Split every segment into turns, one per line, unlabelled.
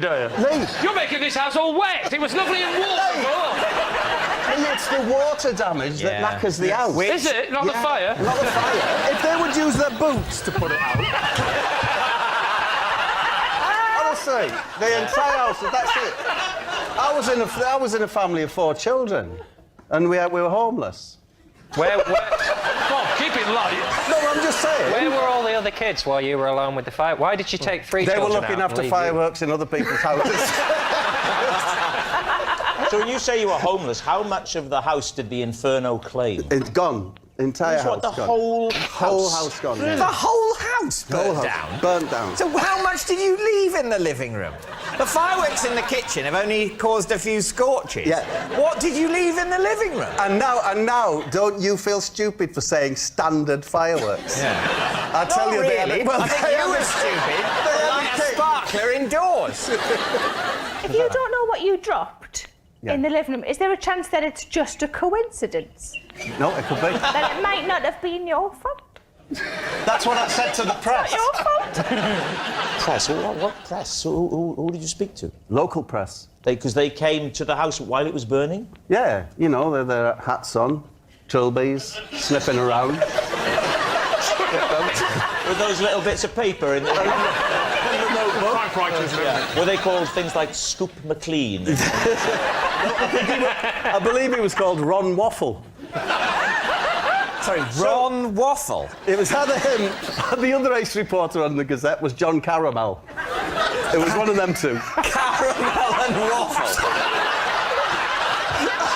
Lee.
You're making this house all wet. It was lovely and warm before.
And it's the water damage that knackers the house.
Is it? Not the fire?
Not the fire. If they would use their boots to put it out... Honestly, the entire house, that's it. I was in a family of 4 children, and we were homeless.
Where... Come on, keep it light.
No, I'm just saying.
Where were all the other kids while you were alone with the fire? Why did you take 3 children out?
They were looking after fireworks in other people's houses.
So when you say you were homeless, how much of the house did the inferno claim?
It's gone. Entire house
the
gone.
whole
house gone. Yeah.
The whole house burnt down?
Burnt down.
So how much did you leave in the living room? The fireworks in the kitchen have only caused a few scorches.
Yeah.
What did you leave in the living room?
And now, don't you feel stupid for saying standard fireworks?
Yeah.
I tell you,
really. I think you were stupid. They light a sparkler indoors.
If you don't know what you dropped in the living room, is there a chance that it's just a coincidence?
No, it could be.
That it might not have been your fault?
That's what I said to the press.
Your fault?
Press? What press? Who did you speak to?
Local press.
Because they came to the house while it was burning?
Yeah, you know, they're their hats on, trilbies, sniffing around.
With those little bits of paper in the
Typewriters.
Were they called things like Scoop McLean?
I believe he was called Ron Waffle.
Sorry, Ron Waffle?
It was either him, the other ace reporter on the Gazette was John Caramel. It was one of them two.
Caramel and Waffle.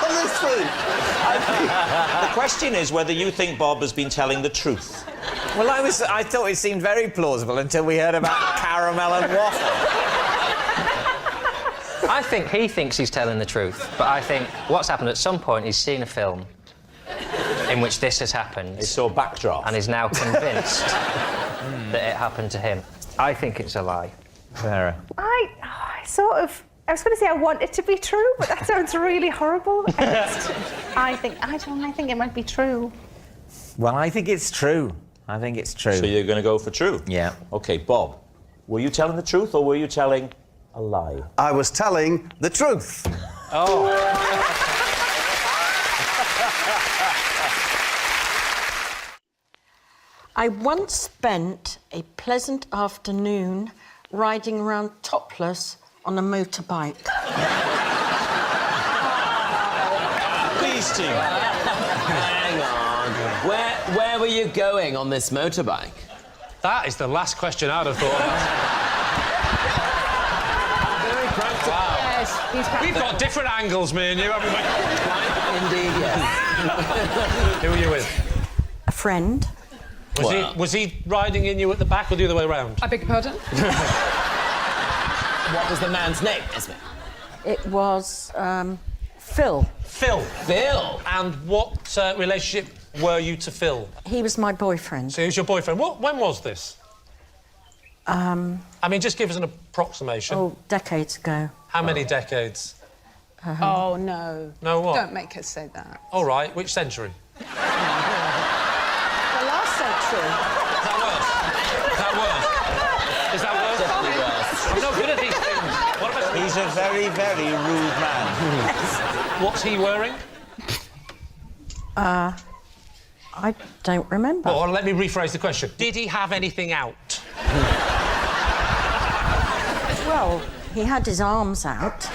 Honestly.
The question is whether you think Bob has been telling the truth.
Well, I thought it seemed very plausible until we heard about Caramel and Waffle.
I think he thinks he's telling the truth, but I think what's happened at some point, he's seen a film in which this has happened.
He saw Backdraft.
And is now convinced that it happened to him. I think it's a lie.
Sarah.
I was going to say I want it to be true, but that sounds really horrible. I think it might be true.
Well, I think it's true. I think it's true.
So you're going to go for true?
Yeah.
OK, Bob, were you telling the truth or were you telling a lie?
I was telling the truth.
Oh.
I once spent a pleasant afternoon riding around topless on a motorbike.
Please, team.
Hang on. Where were you going on this motorbike?
That is the last question I'd have thought
Very practical.
Wow.
Yes, he's practical.
We've got different angles, me and you, haven't we?
Indeed, yes.
Who were you with?
A friend.
Was he riding in you at the back or the other way around?
I beg your pardon?
What was the man's name, Esme?
It was, Phil.
Phil.
Phil.
And what relationship were you to Phil?
He was my boyfriend.
So he was your boyfriend. When was this? I mean, just give us an approximation.
Oh, decades ago.
How many decades?
Oh, no.
No what?
Don't make us say that.
All right, which century?
The last century.
Is that worse? Is that worse?
Definitely worse.
I'm not good at these things. What about
He's a very, very rude man.
What's he wearing?
I don't remember.
Well, let me rephrase the question. Did he have anything out?
Well, he had his arms out.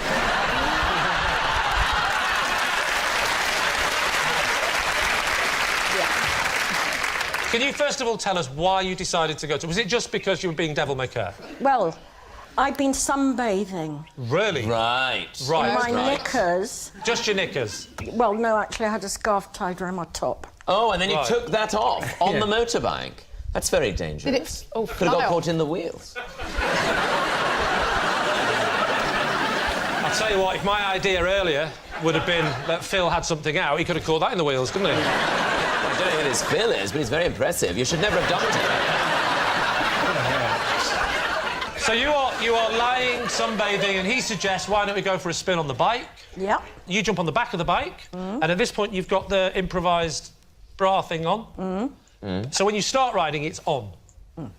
Can you first of all tell us why you decided to go to... Was it just because you were being devil-may-care?
Well, I'd been sunbathing.
Really?
Right.
Right.
In my
right.
knickers.
Just your knickers?
Well, no, actually, I had a scarf tied around my top.
Oh, and then you
Right.
took that off on the motorbike. That's very dangerous.
Did it all
Could have
fly
got
off?
caught in the wheels.
I'll tell you what, if my idea earlier would have been that Phil had something out, he could have caught that in the wheels, couldn't he?
I don't know who this Phil is, but he's very impressive. You should never have dumped him.
So you are lying, sunbathing, and he suggests, why don't we go for a spin on the bike?
Yep.
You jump on the back of the bike, and at this point you've got the improvised bra thing on. So when you start riding, it's on.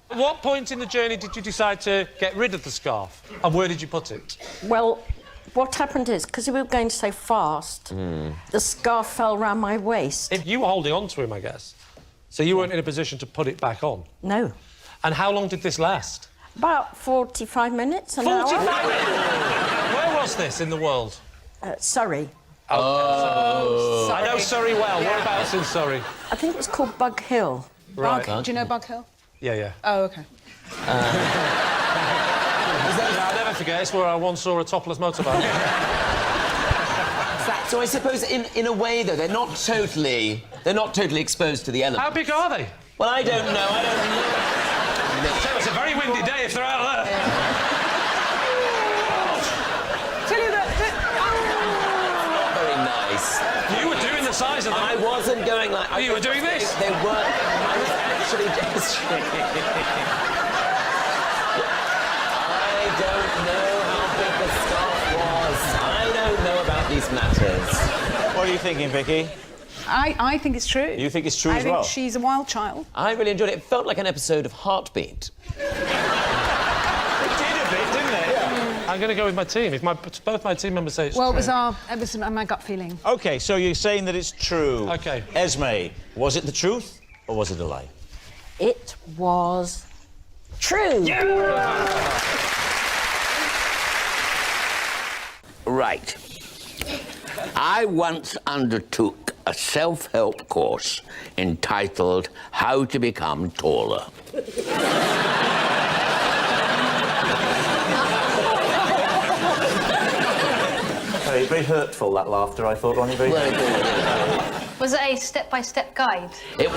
At what point in the journey did you decide to get rid of the scarf? And where did you put it?
Well, what happened is, because we were going so fast, the scarf fell round my waist.
If you were holding on to him, I guess. So you weren't in a position to put it back on?
No.
And how long did this last?
About 45 minutes, an
45
hour.
minutes? Where was this in the world?
Surrey.
Oh. I know Surrey well. Whereabouts in Surrey?
I think it's called Bug Hill.
Right.
Do you know Bug Hill?
Yeah, yeah.
Oh, OK.
I'll never forget, it's where I once saw a topless motorbike.
So I suppose, in a way, though, they're not totally exposed to the elements.
How big are they?
Well, I don't know.
So it's a very windy day if they're out there.
Tell you that...
Very nice.
You were doing the size of them.
I wasn't going like...
Oh, you were doing this?
They weren't... I was actually just... I don't know how big the scarf was. I don't know about these matters.
What are you thinking, Vicky?
I think it's true.
You think it's true
I
as well?
think she's a wild child.
I really enjoyed it. It felt like an episode of Heartbeat.
It did a bit, didn't it? Yeah.
I'm going to go with my team. If both my team members say it's
Well,
true.
it was my gut feeling.
OK, so you're saying that it's true.
OK.
Esme, was it the truth or was it a lie?
It was true.
Right. I once undertook a self-help course entitled How to Become Taller.
Very, very hurtful, that laughter, I thought, Ronnie. Very
Was it a step-by-step guide?
It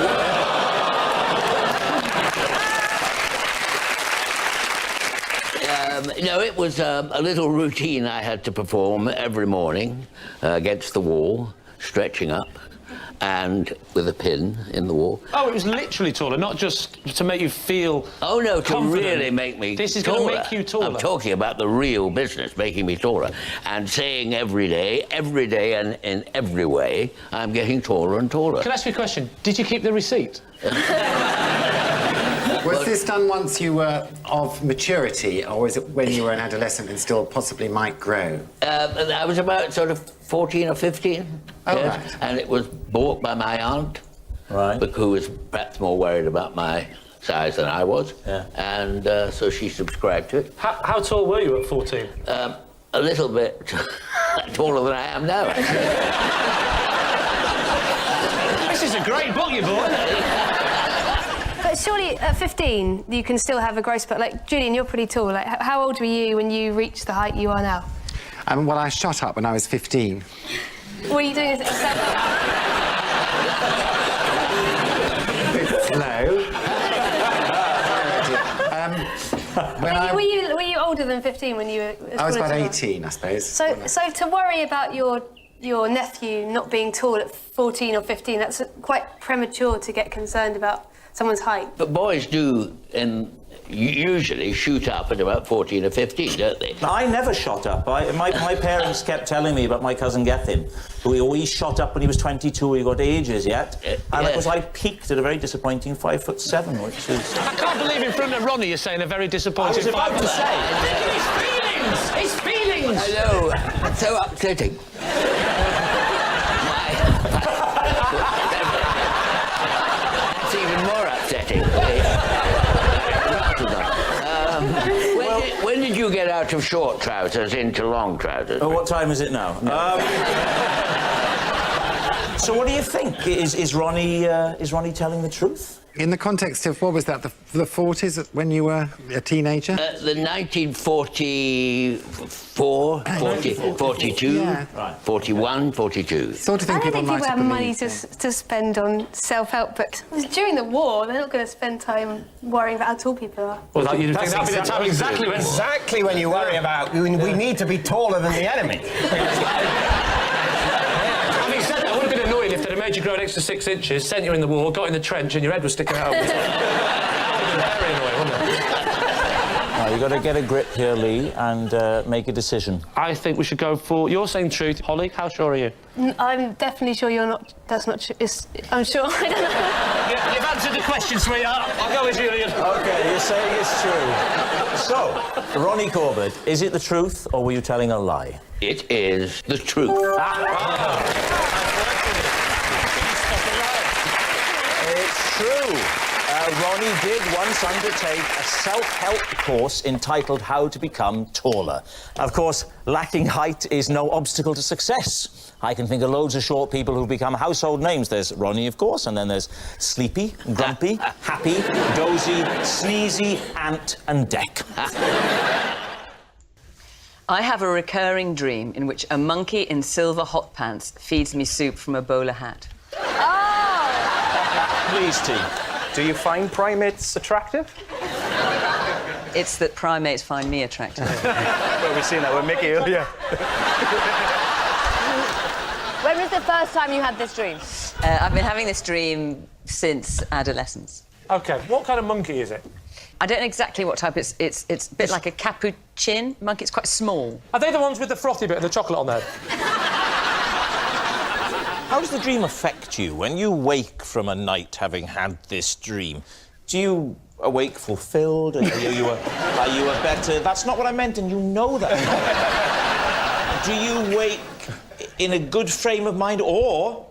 no, it was a little routine I had to perform every morning against the wall, stretching up, and with a pin in the wall.
Oh, it was literally taller, not just to make you feel
Oh, no, to
confident.
really make me
This is
taller.
going to make you taller.
I'm talking about the real business, making me taller. And saying every day, and in every way, I'm getting taller and taller.
Can I ask you a question? Did you keep the receipt?
Was this done once you were of maturity, or was it when you were an adolescent and still possibly might grow?
I was about sort of 14 or 15.
Oh,
yes,
right.
And it was bought by my aunt,
Right.
who was perhaps more worried about my size than I was.
Yeah.
And so she subscribed to it.
How tall were you at 14?
A little bit taller than I am now, actually.
This is a great book you bought.
But surely at 15 you can still have a growth spurt. Like, Julian, you're pretty tall. Like, how old were you when you reached the height you are now?
Well, I shot up when I was 15.
What are you doing?
Slow.
Were you older than 15 when you were...
I was about 18, I suppose.
So to worry about your nephew not being tall at 14 or 15, that's quite premature to get concerned about someone's height.
But boys do usually shoot up at about 14 or 15, don't they?
I never shot up. My parents kept telling me about my cousin Gethin, who he shot up when he was 22, he got ages yet. And
yes.
I peaked at a very disappointing 5'7", which is...
I can't believe in front of Ronnie you're saying a very disappointing...
I was about to say...
His feelings!
I know, so upsetting. That's even more upsetting. When did you get out of short trousers into long trousers?
Oh, what time is it now? So what do you think? Is Ronnie telling the truth?
In the context of, what was that, the 40s when you were a teenager?
The 1944, 42,
Yeah.
Right.
41, 42.
Sort of
I
thing
don't think
might
people
have
have money
believed.
to spend on self-help, but during the war, they're not going to spend time worrying about how tall people are.
Well, you'd think that'd be the time
Exactly when you worry about we need to be taller than the enemy.
Having said that, it would have been annoying if they'd have made you grow an extra 6 inches, sent you in the war, got in the trench, and your head was sticking out. That would have been very annoying, wouldn't it?
Now, you've got to get a grip here, Lee, and make a decision.
I think we should go for... You're saying truth. Holly, how sure are you?
I'm definitely sure you're not... That's not true. I'm sure. I don't know.
Yeah, you've answered the question, sweetheart. I'll go with Julian.
OK, you're saying it's true. So, Ronnie Corbett, is it the truth, or were you telling a lie?
It is the truth.
It's true. Ronnie did once undertake a self-help course entitled How to Become Taller. Of course, lacking height is no obstacle to success. I can think of loads of short people who've become household names. There's Ronnie, of course, and then there's Sleepy, Grumpy, Happy, Dozy, Sneezy, Ant and Deck.
I have a recurring dream in which a monkey in silver hot pants feeds me soup from a bowler hat.
Please, T.
Do you find primates attractive?
It's that primates find me attractive.
Well, we've seen that with Mickey earlier.
When was the first time you had this dream?
I've been having this dream since adolescence.
OK, what kind of monkey is it?
I don't know exactly what type. It's a bit like a capuchin monkey. It's quite small.
Are they the ones with the frothy bit of the chocolate on there?
How does the dream affect you when you wake from a night having had this dream? Do you awake fulfilled? Are you a better... That's not what I meant, and you know that. Do you wake in a good frame of mind, or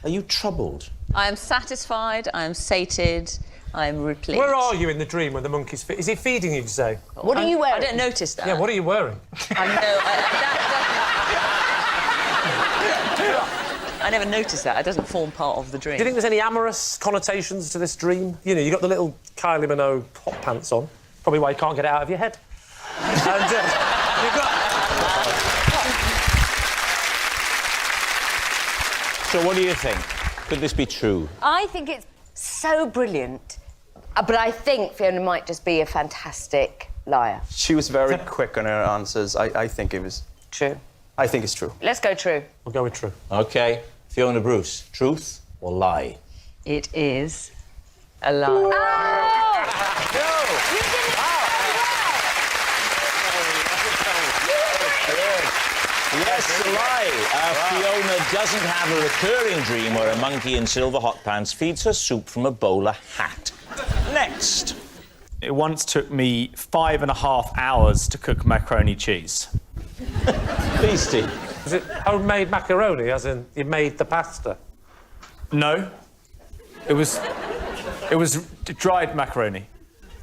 are you troubled?
I am satisfied, I am sated, I am replete.
Where are you in the dream when the monkey's... Is he feeding you, you say?
What are you wearing?
I don't notice that.
Yeah, what are you wearing?
I never noticed that. It doesn't form part of the dream.
Do you think there's any amorous connotations to this dream? You know, you got the little Kylie Minogue hot pants on. Probably why you can't get it out of your head. And you've got...
So what do you think? Could this be true?
I think it's so brilliant, but I think Fiona might just be a fantastic liar.
She was very quick on her answers. I think it was...
True.
I think it's true.
Let's go true.
We'll go with true.
OK. Fiona Bruce, truth or lie?
It is a lie.
Oh!
Yes, a lie. Fiona doesn't have a recurring dream where a monkey in silver hot pants feeds her soup from a bowler hat. Next.
It once took me 5.5 hours to cook macaroni cheese.
Please, Steve.
Is it homemade macaroni, as in you made the pasta?
No. It was dried macaroni.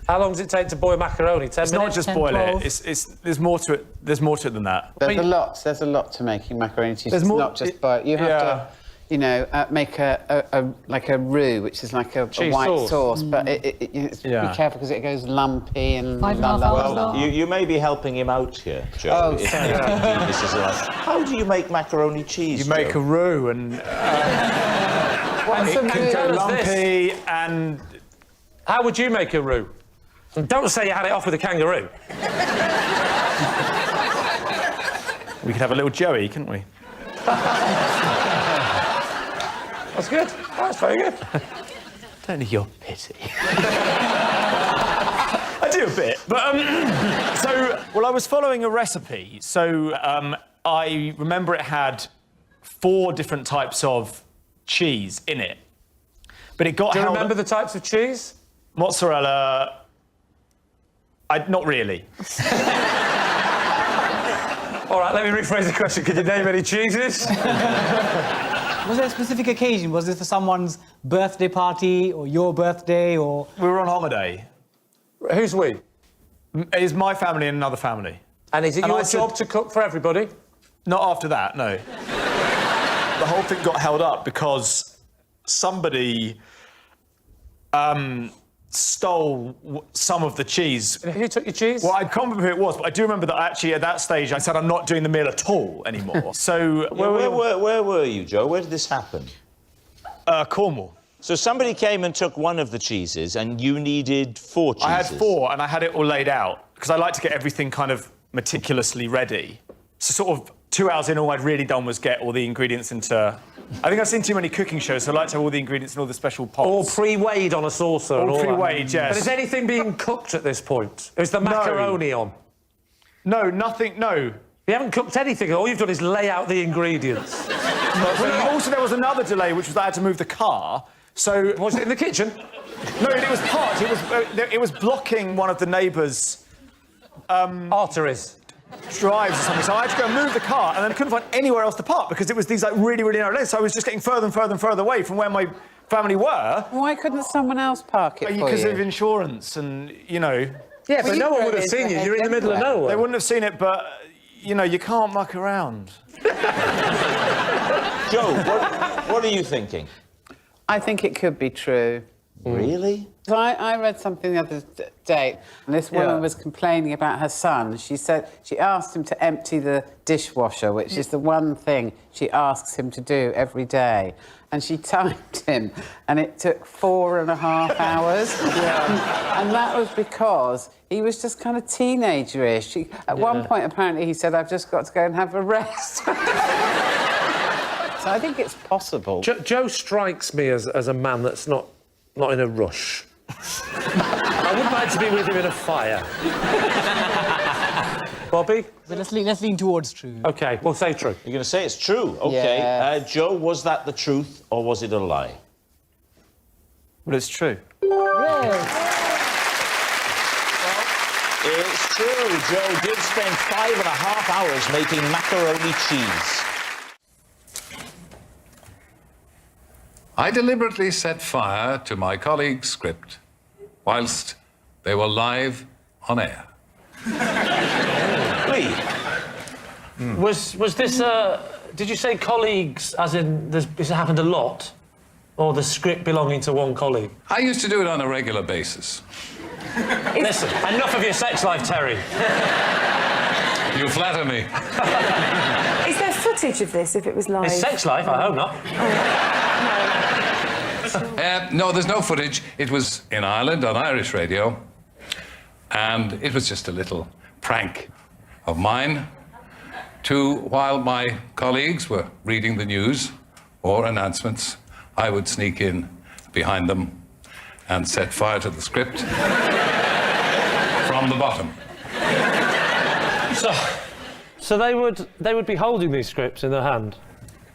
How long does it take to boil macaroni? 10 minutes?
It's not just boil it. There's more to it. There's more to it than that.
There's a lot. There's a lot to making macaroni cheese.
There's
it's
more,
not just boil. You have to, you know, make like a roux, which is like a white sauce. But be careful because it goes lumpy and.
Well, you may be helping him out here, Joe.
Oh, sorry.
This is how do you make macaroni cheese?
You make a roux and. It can go lumpy and.
How would you make a roux? And don't say you had it off with a kangaroo.
We could have a little Joey, couldn't we?
That's good. That's very good.
Don't need your pity. I do a bit, but I was following a recipe, so I remember it had 4 different types of cheese in it, but it got.
Do you remember the types of cheese?
Mozzarella. Not really.
All right, let me rephrase the question. Can you name any cheeses?
Was there a specific occasion? Was this for someone's birthday party or your birthday or...
We were on holiday.
Who's we?
It's my family and another family.
And is it your job to cook for everybody?
Not after that, no. The whole thing got held up because somebody stole some of the cheese.
Who took your cheese?
Well, I can't remember who it was, but I do remember that actually at that stage I said I'm not doing the meal at all anymore. So...
Where were you, Joe? Where did this happen?
Cornwall.
So somebody came and took one of the cheeses and you needed 4 cheeses?
I had 4 and I had it all laid out because I like to get everything kind of meticulously ready. So sort of 2 hours in, all I'd really done was get all the ingredients into I think I've seen too many cooking shows, so I like to have all the ingredients and all the special pots.
All pre-weighed on a saucer. and
All
all that.
pre-weighed, yes.
But is anything being cooked at this point? Is the macaroni on?
No, nothing, no.
You haven't cooked anything. All you've done is lay out the ingredients.
But also, there was another delay, which was I had to move the car. So
was it in the kitchen?
No, it was parked. It was blocking one of the neighbours'
arteries,
drives or something. So I had to go and move the car, and then couldn't find anywhere else to park because it was these like really, really narrow lanes. So I was just getting further and further and further away from where my family were.
Why couldn't someone else park it for you?
Because of insurance, and you know.
Yeah, but no one would have seen you. You're in the middle of nowhere.
They wouldn't have seen it, but you know, you can't muck around.
Joe, what are you thinking?
I think it could be true.
Really?
So I read something the other day, and this woman was complaining about her son. She said she asked him to empty the dishwasher, which is the one thing she asks him to do every day. And she timed him, and it took 4.5 hours. And that was because he was just kind of teenager-ish. At one point, apparently, he said, "I've just got to go and have a rest." So I think it's possible.
Joe strikes me as a man that's not in a rush. I would like to be with him in a fire. Bobby?
Well, let's lean towards true.
OK, well, say true.
You're going to say it's true? OK.
Yes.
Joe, was that the truth or was it a lie?
Well, it's true.
It's true. Joe did spend 5.5 hours making macaroni cheese.
I deliberately set fire to my colleague's script whilst they were live on air.
Lee?
Was this, did you say colleagues, as in this happened a lot? Or the script belonging to one colleague?
I used to do it on a regular basis.
Listen, enough of your sex life, Terry.
You flatter me.
Is there footage of this if it was live?
His sex life? I hope not.
No, there's no footage. It was in Ireland on Irish radio, and it was just a little prank of mine while my colleagues were reading the news or announcements, I would sneak in behind them and set fire to the script from the bottom.
So they would be holding these scripts in their hand?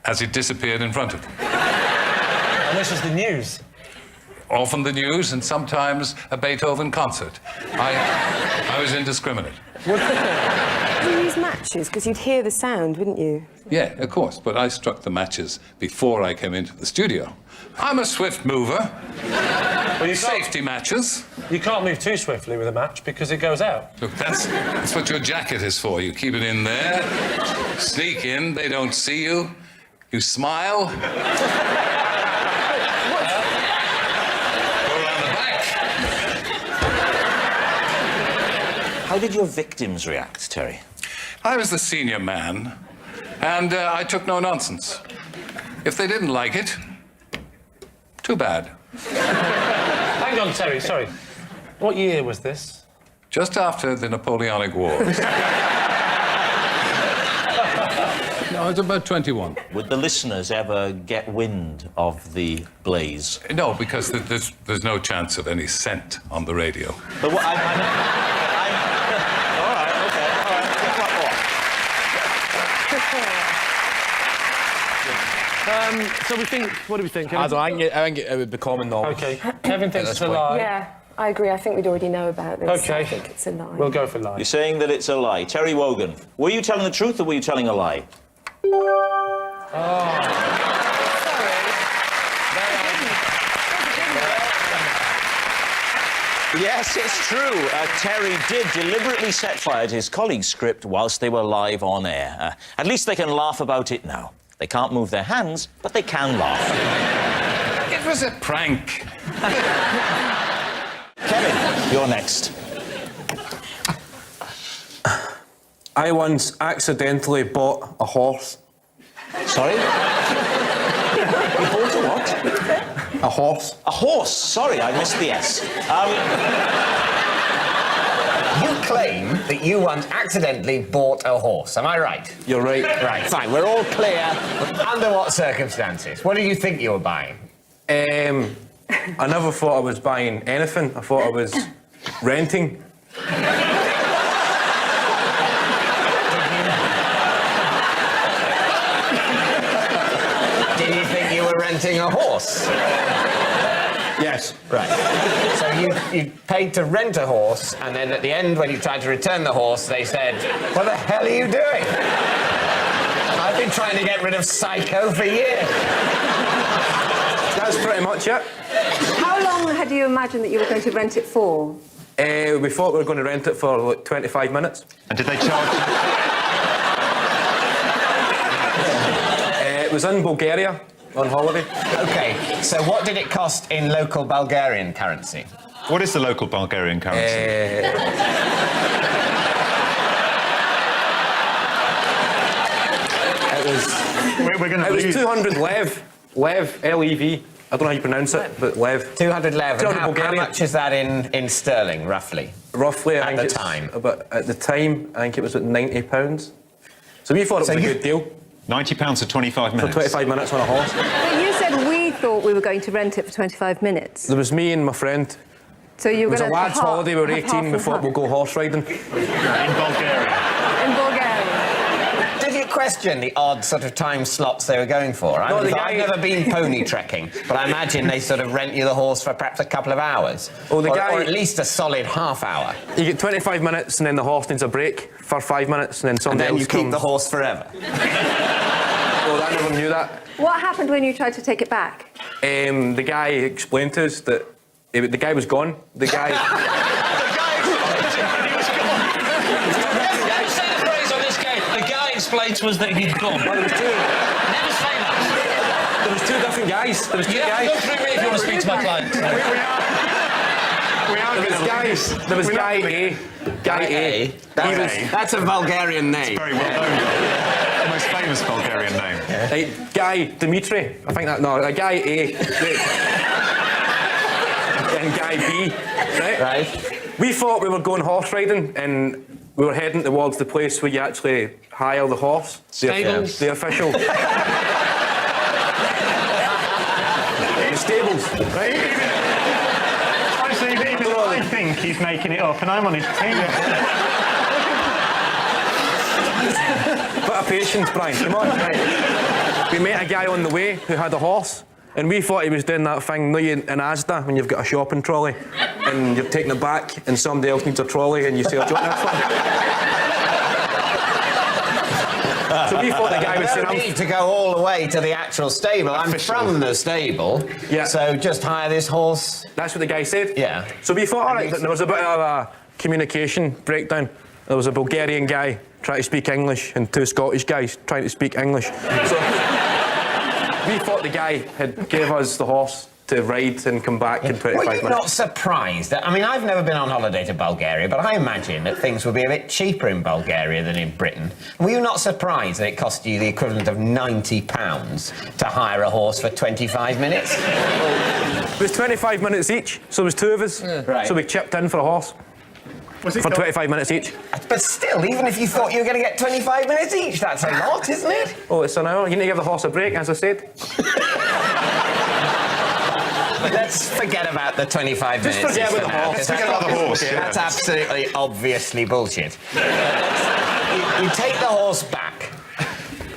As it disappeared in front of them.
And this was the news?
Often the news, and sometimes a Beethoven concert. I was indiscriminate.
Did you use matches? Because you'd hear the sound, wouldn't you?
Yeah, of course, but I struck the matches before I came into the studio. I'm a swift mover.
Well, you
safety matches.
You can't move too swiftly with a match because it goes out.
Look, that's what your jacket is for. You keep it in there, sneak in, they don't see you, you smile. Go around the back.
How did your victims react, Terry?
I was the senior man, and I took no nonsense. If they didn't like it, too bad.
Hang on, Terry, sorry. What year was this?
Just after the Napoleonic Wars. No, I was about 21.
Would the listeners ever get wind of the blaze?
No, because there's no chance of any scent on the radio.
But what, all right, OK, all right.
So we think... What do we think?
I think it would be common knowledge.
OK. Kevin thinks it's a lie.
Yeah, I agree. I think we'd already know about this.
OK.
I think it's a lie.
We'll go for lie.
You're saying that it's a lie. Terry Wogan, were you telling the truth or were you telling a lie? Yes, it's true. Terry did deliberately set fire to his colleague's script whilst they were live on air. At least they can laugh about it now. They can't move their hands, but they can laugh.
It was a prank.
Kevin, you're next.
I once accidentally bought a horse.
Sorry? You bought a what?
A horse.
A horse? Sorry, I missed the S. You claim
that you once accidentally bought a horse. Am I right?
You're right.
Right, fine. We're all clear. Under what circumstances? What did you think you were buying?
I never thought I was buying anything. I thought I was renting.
Did you think you were renting a horse?
Yes.
Right. So you paid to rent a horse, and then at the end, when you tried to return the horse, they said, "What the hell are you doing? I've been trying to get rid of Psycho for years."
That's pretty much it.
How long had you imagined that you were going to rent it for?
We thought we were going to rent it for like 25 minutes.
And did they charge you?
It was in Bulgaria on holiday.
Okay, so what did it cost in local Bulgarian currency?
What is the local Bulgarian currency?
It was 200 lev. Lev, L-E-V. I don't know how you pronounce it, but lev.
200 lev.
200
How
Bulgarian.
much is that in sterling, roughly?
Roughly, I
At
think
the
it's
time.
at the time, I think it was at £90. So we thought it was a good deal.
£90 for 25 minutes?
For 25 minutes on a horse.
But you said we thought we were going to rent it for 25 minutes.
There was me and my friend.
So you were
It was a
going
lad's holiday, we were 18, we thought we'll go horse riding.
In Bulgaria?
In Bulgaria.
Did you question the odd sort of time slots they were going for?
No,
I've never been pony trekking, but I imagine they sort of rent you the horse for perhaps a couple of hours.
Oh,
or at least a solid half hour.
You get 25 minutes and then the horse needs a break for 5 minutes and then
And
somebody
then
else
you
comes.
keep the horse forever.
Oh, I never knew that.
What happened when you tried to take it back?
The guy explained to us that the guy was gone. The guy...
Explained to us that he'd gone.
Well, there was two.
Never say that.
There was two different guys. There was two
You have
guys.
to go through me if you want to speak to my client.
There was guy A. Guy A.
That's a Bulgarian name.
It's very well known. The most famous Bulgarian name.
Guy Dimitri. I think that. No, a guy A. And guy B. Right? We thought we were going horse riding and we were heading towards the place where you actually hire the horse.
Stables.
The official. The stables.
Right? I think he's making it up, and I'm on his team.
Bit of patience, Brian. Come on. Right. We met a guy on the way who had a horse, and we thought he was doing that thing, in Asda, when you've got a shopping trolley, and you're taking it back, and somebody else needs a trolley, and you say, "Oh, do you want this one?" So we thought the guy was saying,
"I don't need to go all the way to the actual stable. I'm from the stable, so just hire this horse."
That's what the guy said.
Yeah.
So we thought, all right, there was a bit of a communication breakdown. There was a Bulgarian guy trying to speak English and two Scottish guys trying to speak English. So we thought the guy had gave us the horse to ride and come back in 25
Were you
minutes.
not surprised that, I mean, I've never been on holiday to Bulgaria, but I imagine that things would be a bit cheaper in Bulgaria than in Britain. Were you not surprised that it cost you the equivalent of £90 to hire a horse for 25 minutes?
It was 25 minutes each, so there was two of us.
Right.
So we chipped in for a horse. For 25 minutes each.
But still, even if you thought you were going to get 25 minutes each, that's a lot, isn't it?
Oh, it's an hour. You need to give the horse a break, as I said.
Let's forget about the 25 minutes.
Just forget about the horse.
Because
Forget about the horse, yeah.
That's absolutely, obviously bullshit. You take the horse back.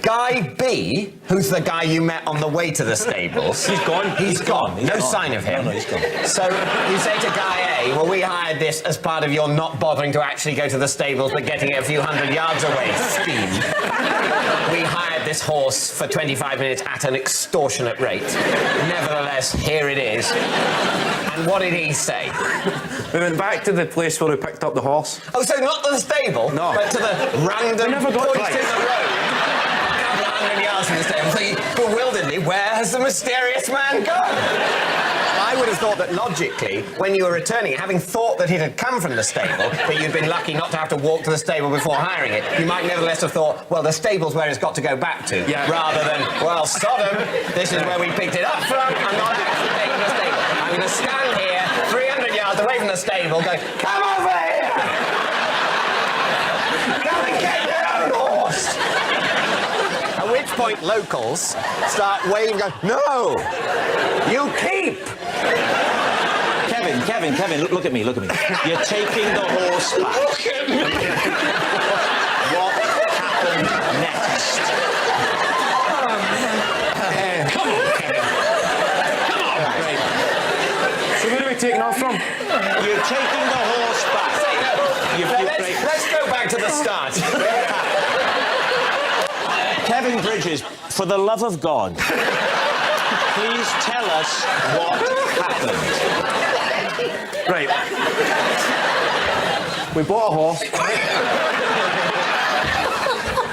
Guy B, who's the guy you met on the way to the stables...
He's gone.
He's gone. No sign of him.
No, he's gone.
So you say to Guy A, well, we hired this as part of your not bothering to actually go to the stables but getting it a few hundred yards away scheme. We hired this horse for 25 minutes at an extortionate rate. Nevertheless, here it is. And what did he say?
We went back to the place where we picked up the horse.
Oh, so not to the stable,
no,
but to the random
never got
point in the road. 100 yards from the stable, thinking bewilderedly, where has the mysterious man gone? I would have thought that logically, when you were returning it, having thought that it had come from the stable, but you'd been lucky not to have to walk to the stable before hiring it, you might nevertheless have thought, well, the stable's where it's got to go back to, rather than, well, Sodom, this is where we picked it up from, I'm not actually taking the stable. I'm going to stand here, 300 yards away from the stable, going, come over here! Point locals start waving, going, no! You keep!
Kevin, look at me. You're taking the horse back.
Look at me!
What happened next?
Come on, Kevin. Come on.
Right. So where are we taking off from?
You're taking the horse back.
Let's go back to the start.
Kevin Bridges, for the love of God, please tell us what happened.
Right. We bought a horse.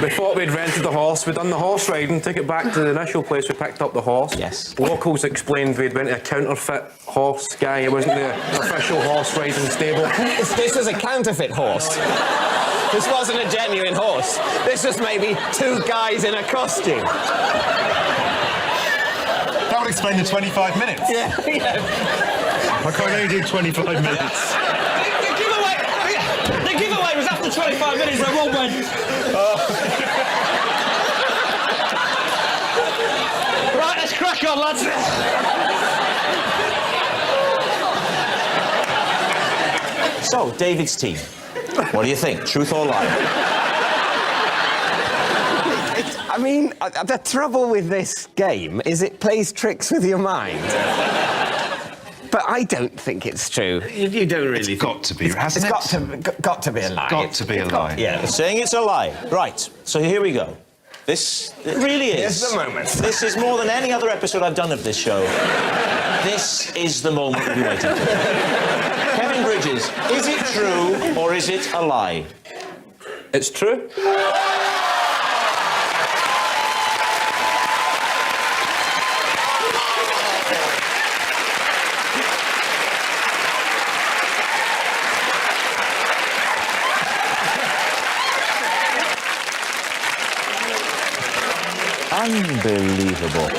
We thought we'd rented the horse. We'd done the horse riding, took it back to the initial place we picked up the horse.
Yes.
Locals explained we'd went to a counterfeit horse guy. It wasn't the official horse riding stable.
This was a counterfeit horse. This wasn't a genuine horse. This was maybe two guys in a costume.
That would explain the 25 minutes.
Yeah.
I can't only do 25 minutes.
The giveaway was after 25 minutes, I won't win. Right, let's crack on, lads.
So, David's team, what do you think? Truth or lie?
I mean, the trouble with this game is it plays tricks with your mind. But I don't think it's true. You don't really.
It's got to be, hasn't
It's
it?
got to be a lie.
Got to be a lie.
Yeah, saying it's a lie. Right, so here we go. It really is.
Here's the moment.
This is more than any other episode I've done of this show. This is the moment we've been waiting for. Kevin Bridges, is it true or is it a lie?
It's true.
Unbelievable.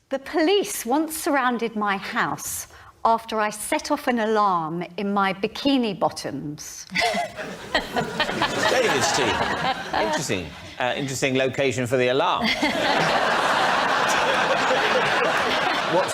The police once surrounded my house after I set off an alarm in my bikini bottoms.
David's team.
Interesting. Interesting location for the alarm.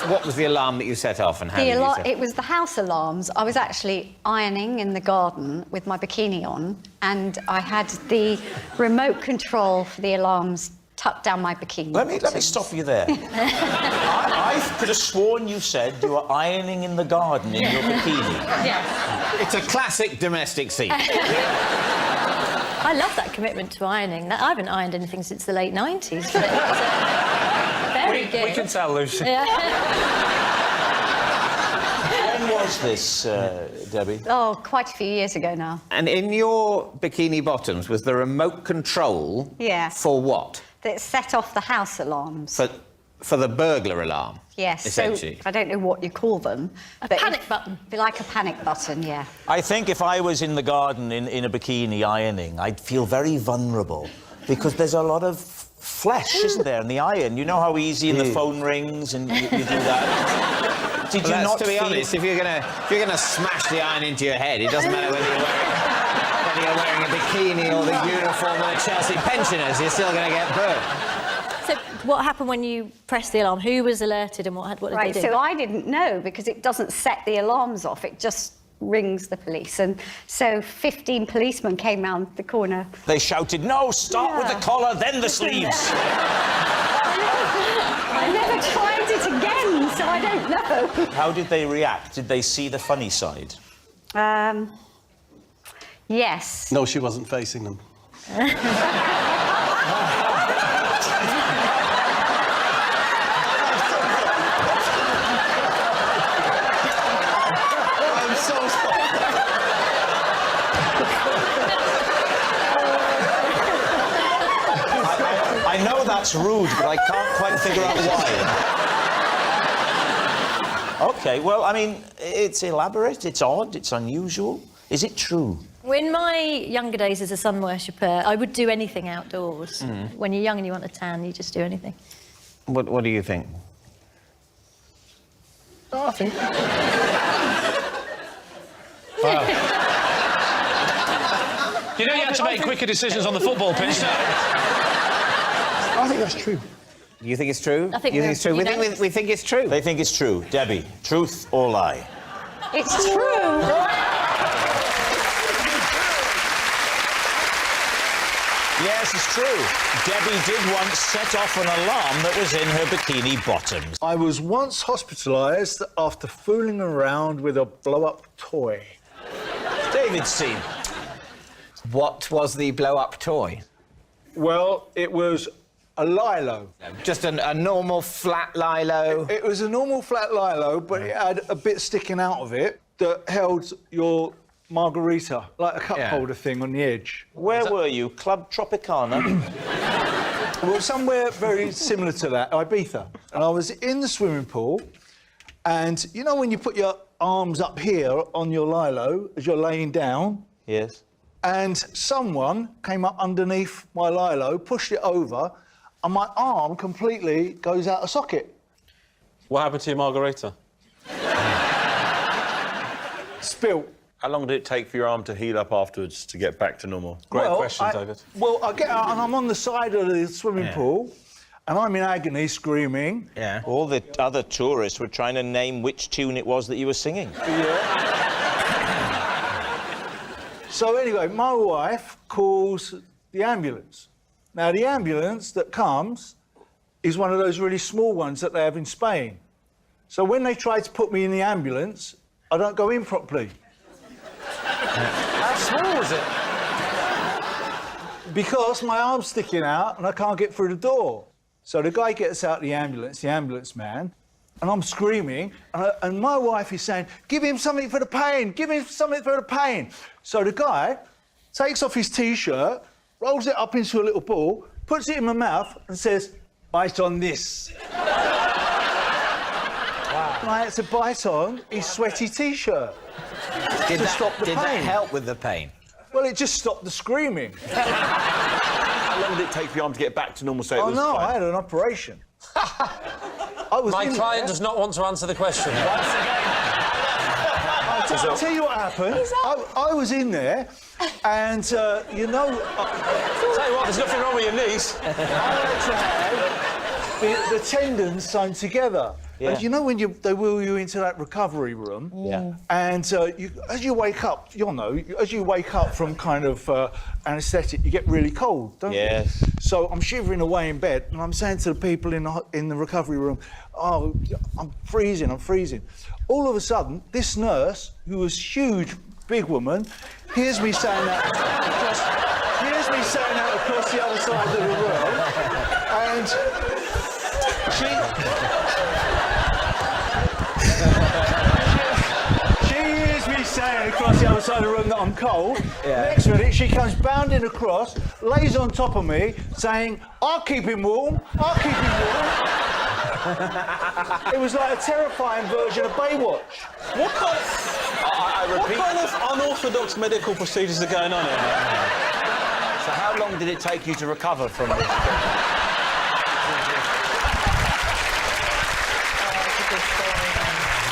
What was the alarm that you set off and how did you set
It was the house alarms. I was actually ironing in the garden with my bikini on, and I had the remote control for the alarms tucked down my bikini.
Let me stop you there. I could have sworn you said you were ironing in the garden in your bikini.
Yes.
It's a classic domestic scene.
I love that commitment to ironing. I haven't ironed anything since the late 90s. But very good.
We can tell, Lucy.
Yeah.
When was this, Debbie?
Oh, quite a few years ago now.
And in your bikini bottoms was the remote control
Yes.
for what?
That set off the house alarms.
For the burglar alarm?
Yes,
essentially.
so I don't know what you call them.
A panic button.
Be like a panic button, yeah.
I think if I was in the garden in a bikini ironing, I'd feel very vulnerable because there's a lot of flesh, isn't there, in the iron? You know how easy the phone rings and you do that? Did you not
to be
feel...
honest, if you're gonna smash the iron into your head, it doesn't matter whether you're wearing a bikini or the uniform of the Chelsea pensioners, you're still gonna get burnt.
So what happened when you pressed the alarm? Who was alerted and what did
Right,
they do?
so I didn't know because it doesn't set the alarms off, it just rings the police. And so 15 policemen came round the corner.
They shouted, no, start with the collar, then the sleeves.
I never tried it again, so I don't know.
How did they react? Did they see the funny side?
Yes.
No, she wasn't facing them.
I'm so sorry. I know that's rude, but I can't quite figure out why. OK, well, I mean, it's elaborate, it's odd, it's unusual. Is it true?
In my younger days as a sun worshipper, I would do anything outdoors. When you're young and you want a tan, you just do anything.
What do you think?
Oh, I think.
Wow. You know you have to make quicker decisions on the football pitch, don't you?
I think that's true.
You think it's true?
I think
you think
we're
it's true. We
unanimous.
think it's true.
They think it's true. Debbie, truth or lie?
It's true.
Yes, it's true. Debbie did once set off an alarm that was in her bikini bottoms.
I was once hospitalised after fooling around with a blow-up toy.
David C.
What was the blow-up toy?
Well, it was a Lilo.
Just a normal flat Lilo?
It was a normal flat Lilo, but it had a bit sticking out of it that held your margarita, like a cup holder thing on the edge.
Where were you? Club Tropicana?
Well, somewhere very similar to that, Ibiza. And I was in the swimming pool, and you know when you put your arms up here on your Lilo as you're laying down?
Yes.
And someone came up underneath my Lilo, pushed it over, and my arm completely goes out of socket.
What happened to your margarita?
Spilt.
How long did it take for your arm to heal up afterwards to get back to normal?
Great question, David.
Well, I get out and I'm on the side of the swimming pool, and I'm in agony, screaming.
Yeah. All the other tourists were trying to name which tune it was that you were singing.
Yeah. So anyway, my wife calls the ambulance. Now, the ambulance that comes is one of those really small ones that they have in Spain. So when they try to put me in the ambulance, I don't go in properly.
How small was it?
Because my arm's sticking out and I can't get through the door. So the guy gets out the ambulance man, and I'm screaming, and my wife is saying, give him something for the pain, give him something for the pain. So the guy takes off his T-shirt, rolls it up into a little ball, puts it in my mouth and says, bite on this. Wow. And I had to bite on his sweaty T-shirt to stop the pain.
Did that help with the pain?
Well, it just stopped the screaming.
How long did it take for your arm to get back to normal state?
Oh, no, I had an operation.
My client does not want to answer the question. Once again.
I'll tell you what happened. I was in there, and, you know...
Tell you what, there's nothing wrong with your knees.
I had to have the tendons sewn together.
Yeah.
And you know when they wheel you into that recovery room?
Yeah.
And as you wake up, you'll know, as you wake up from kind of anaesthetic, you get really cold, don't you? So I'm shivering away in bed, and I'm saying to the people in the recovery room, oh, I'm freezing. All of a sudden, this nurse, who was huge, big woman, hears me saying that across the other side of the room, and she hears me saying across the other side of the room that I'm cold. Next minute, she comes bounding across, lays on top of me, saying, I'll keep him warm. It was like a terrifying version of Baywatch.
What kind of unorthodox medical procedures are going on here?
So how long did it take you to recover from this?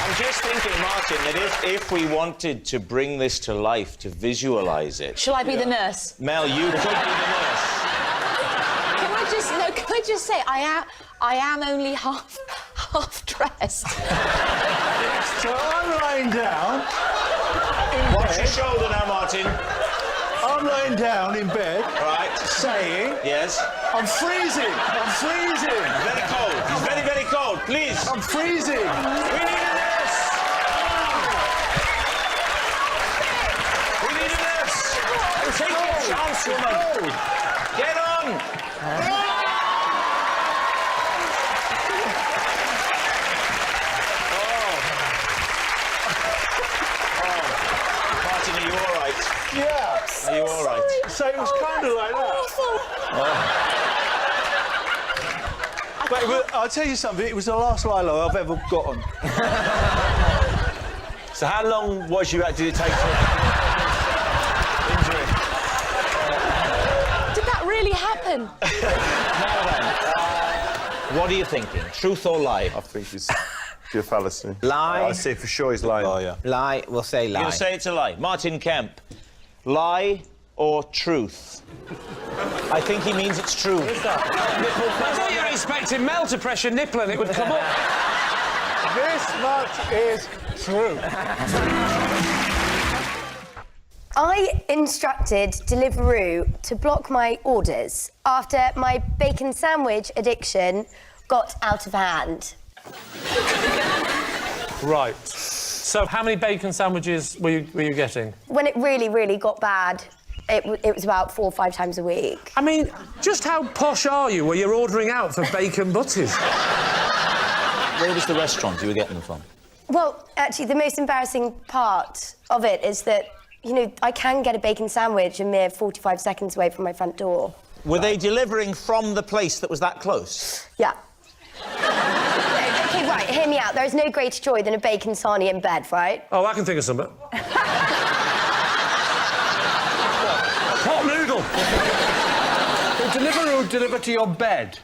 I'm just thinking, Martin, that if we wanted to bring this to life, to visualise it...
Shall I be the nurse?
Mel, you could be the nurse.
Can I just say, I am only half dressed.
So I'm lying down in
Watch
bed.
your shoulder now, Martin.
I'm lying down in bed,
right,
saying,
yes,
I'm freezing.
Very cold. He's very, very cold. Please.
I'm freezing.
We need a nurse. We need a nurse. Take your chance, woman. Get on. Martin, are you all right?
Yeah.
Are you all right?
So it was kind of like that. But I'll tell you something, it was the last Lilo I've ever gotten.
So how long did it take to injury?
Did that really happen?
Now then, what are you thinking? Truth or lie?
I think it's pure fallacy.
Lie.
I say for sure he's lying. Oh, yeah.
Lie, we'll say lie.
You'll say it's a lie. Martin Kemp, lie or truth? I think he means it's true.
What is that? I thought you were expecting male to press your nipple and it would come up.
This much is true.
I instructed Deliveroo to block my orders after my bacon sandwich addiction got out of hand.
Right. So how many bacon sandwiches were you getting?
When it really, really got bad, it was about 4 or 5 times a week.
I mean, just how posh are you where you're ordering out for bacon butties?
Where was the restaurant you were getting them from?
Well, actually, the most embarrassing part of it is that, you know, I can get a bacon sandwich a mere 45 seconds away from my front door.
Were they delivering from the place that was that close?
Yeah. OK, right, hear me out. There is no greater joy than a bacon sarnie in bed, right?
Oh, I can think of something. Hot noodle.
Will Deliveroo deliver to your bed?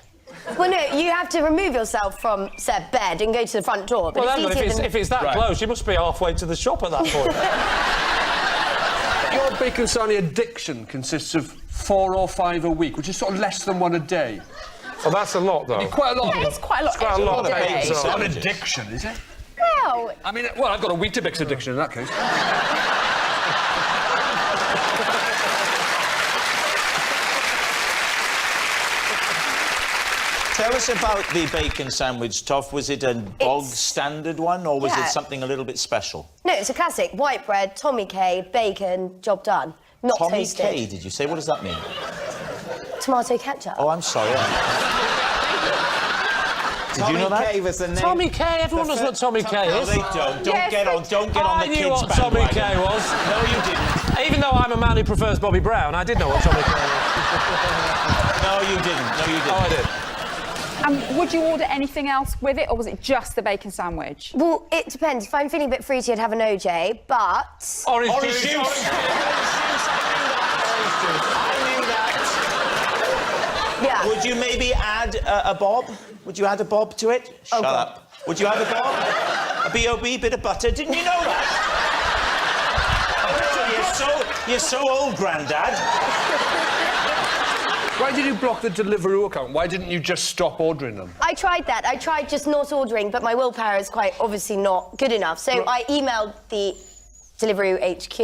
Well, no, you have to remove yourself from said bed and go to the front door. But
Well, hang on,
easier
if it's that close, you must be halfway to the shop at that point.
Your bacon sarnie addiction consists of 4 or 5 a week, which is sort of less than 1 a day.
Oh, that's a lot, though.
Quite a lot.
Yeah, it's quite a lot.
It's quite a lot of bacon
It's not
sarnie.
an addiction, is it?
Well...
I mean, well, I've got a Weetabix addiction in that case.
Tell us about the bacon sandwich, Toff. Was it a bog standard one, or was
Yeah.
it something a little bit special?
No, it's a classic. White bread, Tommy K, bacon, job done. Not
Tommy
toasted.
K, did you say? What does that mean?
Tomato ketchup.
Oh, I'm sorry. Did you know that?
Tommy K was the name.
Tommy K, everyone knows what Tommy K
No,
is.
they don't. Don't
Yes,
get on. Don't get on
I
the
knew
kids'
what Tommy
bandwagon.
K was.
No, you didn't.
Even though I'm a man who prefers Bobby Brown, I did know what Tommy K was.
No, you didn't. No, you didn't.
Oh, I did.
Would you order anything else with it, or was it just the bacon sandwich?
Well, it depends. If I'm feeling a bit fruity, I'd have an OJ, but...
Orange
juice. I knew that.
Yeah.
Would you maybe add a bob? Would you add a bob to it? Shut up. Would you add a bob? A B.O.B., bit of butter? Didn't you know that? You're so old, Grandad.
Why did you block the Deliveroo account? Why didn't you just stop ordering them?
I tried that. I tried just not ordering, but my willpower is quite obviously not good enough. So I emailed the Deliveroo HQ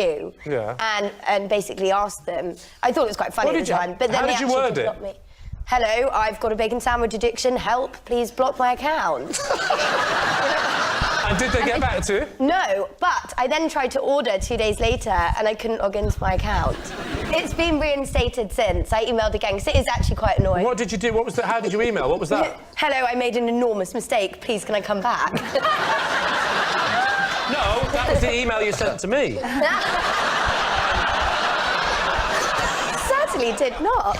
and basically asked them. I thought it was quite funny at the time, but then
how
they
did you
actually
word
did
it?
block me. Hello, I've got a bacon sandwich addiction. Help, please block my account.
And did they get back to you?
No, but I then tried to order 2 days later and I couldn't log into my account. It's been reinstated since. I emailed again because it is actually quite annoying.
What did you do? What was how did you email? What was that?
Hello, I made an enormous mistake. Please, can I come back?
No, that was the email you sent to me.
Certainly did not.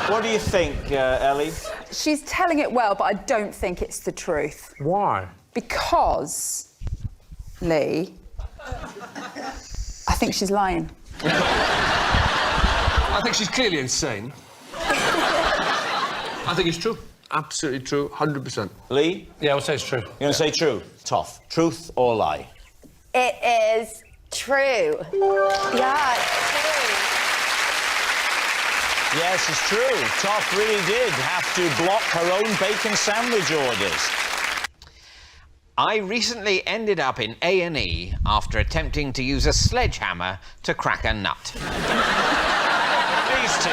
What do you think, Ellie?
She's telling it well, but I don't think it's the truth.
Why?
Because, Lee, I think she's lying.
I think she's clearly insane. I think it's true. Absolutely true, 100%.
Lee?
Yeah, I would say it's true.
You're going to say true? Toff. Truth or lie?
It is true. Yeah, it's true.
Yes, it's true. Toff really did have to block her own bacon sandwich orders.
I recently ended up in A&E after attempting to use a sledgehammer to crack a nut.
These two.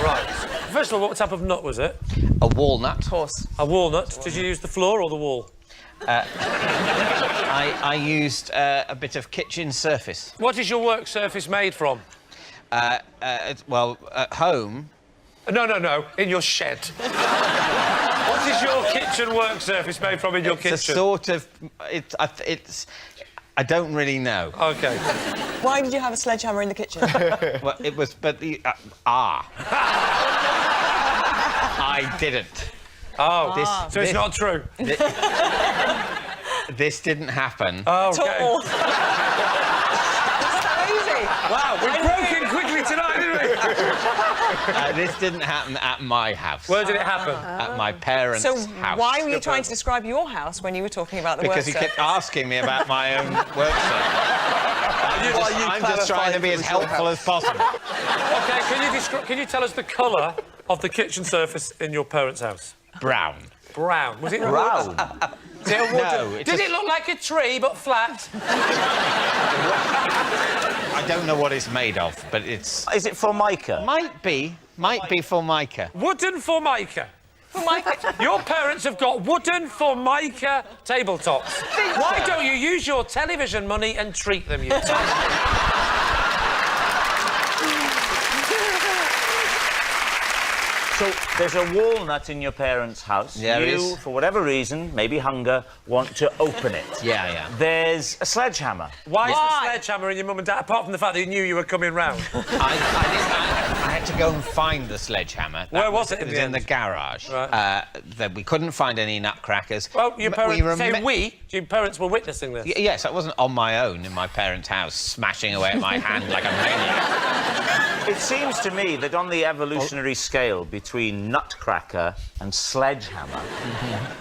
Right. First of all, what type of nut was it?
A walnut.
Of course.
A walnut. Did you use the floor or the wall?
I used a bit of kitchen surface.
What is your work surface made from?
Well, at home.
No. In your shed. What is your kitchen work surface made from in your kitchen?
It's a sort of... It's... I don't really know.
OK.
Why did you have a sledgehammer in the kitchen?
Well, it was... But the... I didn't.
Oh, so it's not true?
This didn't happen.
Oh, OK.
Wow,
we broke in quickly tonight, didn't we?
This didn't happen at my house.
Where did it happen?
At my parents'
So
house.
why were you trying to describe your house when you were talking about the
Because he
work
kept asking me about my own work surface. I'm just trying to be as helpful as possible.
OK, can Can you tell us the colour of the kitchen surface in your parents' house?
Brown.
Brown. Was it
Brown?
Is it a wooden?
No,
Did it look like a tree but flat?
I don't know what it's made of, but it's...
Is it Formica?
Might be Formica.
Wooden Formica. Your parents have got wooden Formica tabletops. Why don't you use your television money and treat them, you
So there's a walnut in your parents' house.
Yeah, there
you,
is.
for whatever reason, maybe hunger, want to open it.
Yeah.
There's a sledgehammer.
Why is the sledgehammer in your mum and dad, apart from the fact that he knew you were coming round?
I had to go and find the sledgehammer.
Where was it in
It was
the
in
end?
the garage.
Right.
We couldn't find any nutcrackers.
Well, your parents... Your parents were witnessing this?
Yes, I wasn't on my own in my parents' house, smashing away at my hand like a maniac.
It seems to me that on the evolutionary scale between nutcracker and sledgehammer,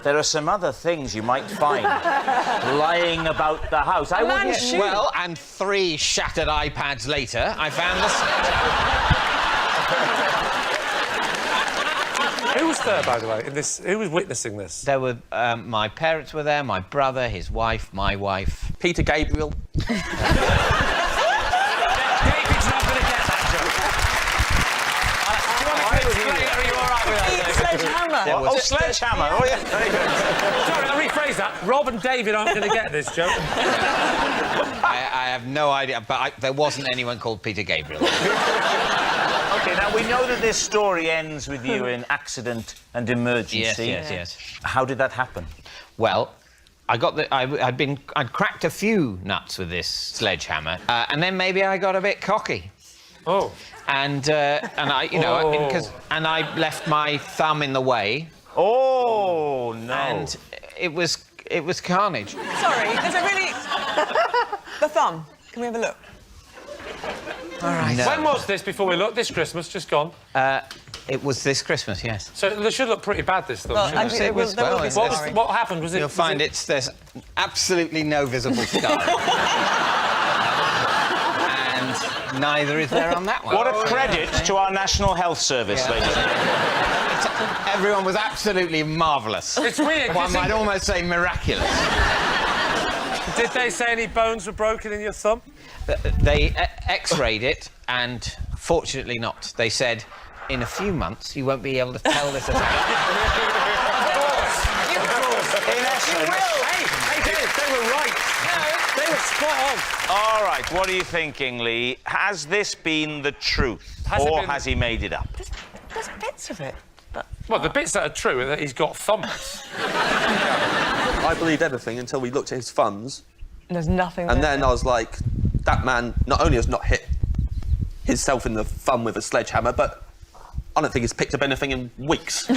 there are some other things you might find lying about the house. I wouldn't...
Well, and 3 shattered iPads later, I found the sledgehammer.
Who was there, by the way, in this? Who was witnessing this?
There were... my parents were there, my brother, his wife, my wife.
Peter Gabriel.
David's not going to get that
Sledgehammer! Oh, sledgehammer! Oh, yeah. Very good.
Sorry, I'll rephrase that. Rob and David aren't going to get this joke.
I have no idea, but there wasn't anyone called Peter Gabriel.
OK, now, we know that this story ends with you in accident and emergency.
Yes.
How did that happen?
Well, I'd cracked a few nuts with this sledgehammer, and then maybe I got a bit cocky.
Oh.
And I, you know, and I left my thumb in the way.
Oh no!
And it was carnage.
Sorry, is it really the thumb? Can we have a look?
All right.
When was this before we looked? This Christmas, just gone?
It was this Christmas, yes.
So they should look pretty bad, this thumb.
Well, actually,
what happened? Was it?
You'll find there's absolutely no visible scar. And neither is there on that one.
What a credit to our National Health Service, ladies and gentlemen.
Everyone was absolutely marvellous.
It's weird.
One might almost say miraculous.
Did they say any bones were broken in your thumb?
They X-rayed it, and fortunately not. They said, in a few months, you won't be able to tell this apart.
In essence...
Hey, they were right. They were spot on.
All right, what are you thinking, Lee? Has this been the truth, has he made it up?
There's bits of it.
Well, the bits that are true are that he's got thumbs.
I believed everything until we looked at his thumbs.
There's nothing
And
there.
then I was like, that man not only has not hit himself in the thumb with a sledgehammer, but I don't think he's picked up anything in weeks.
You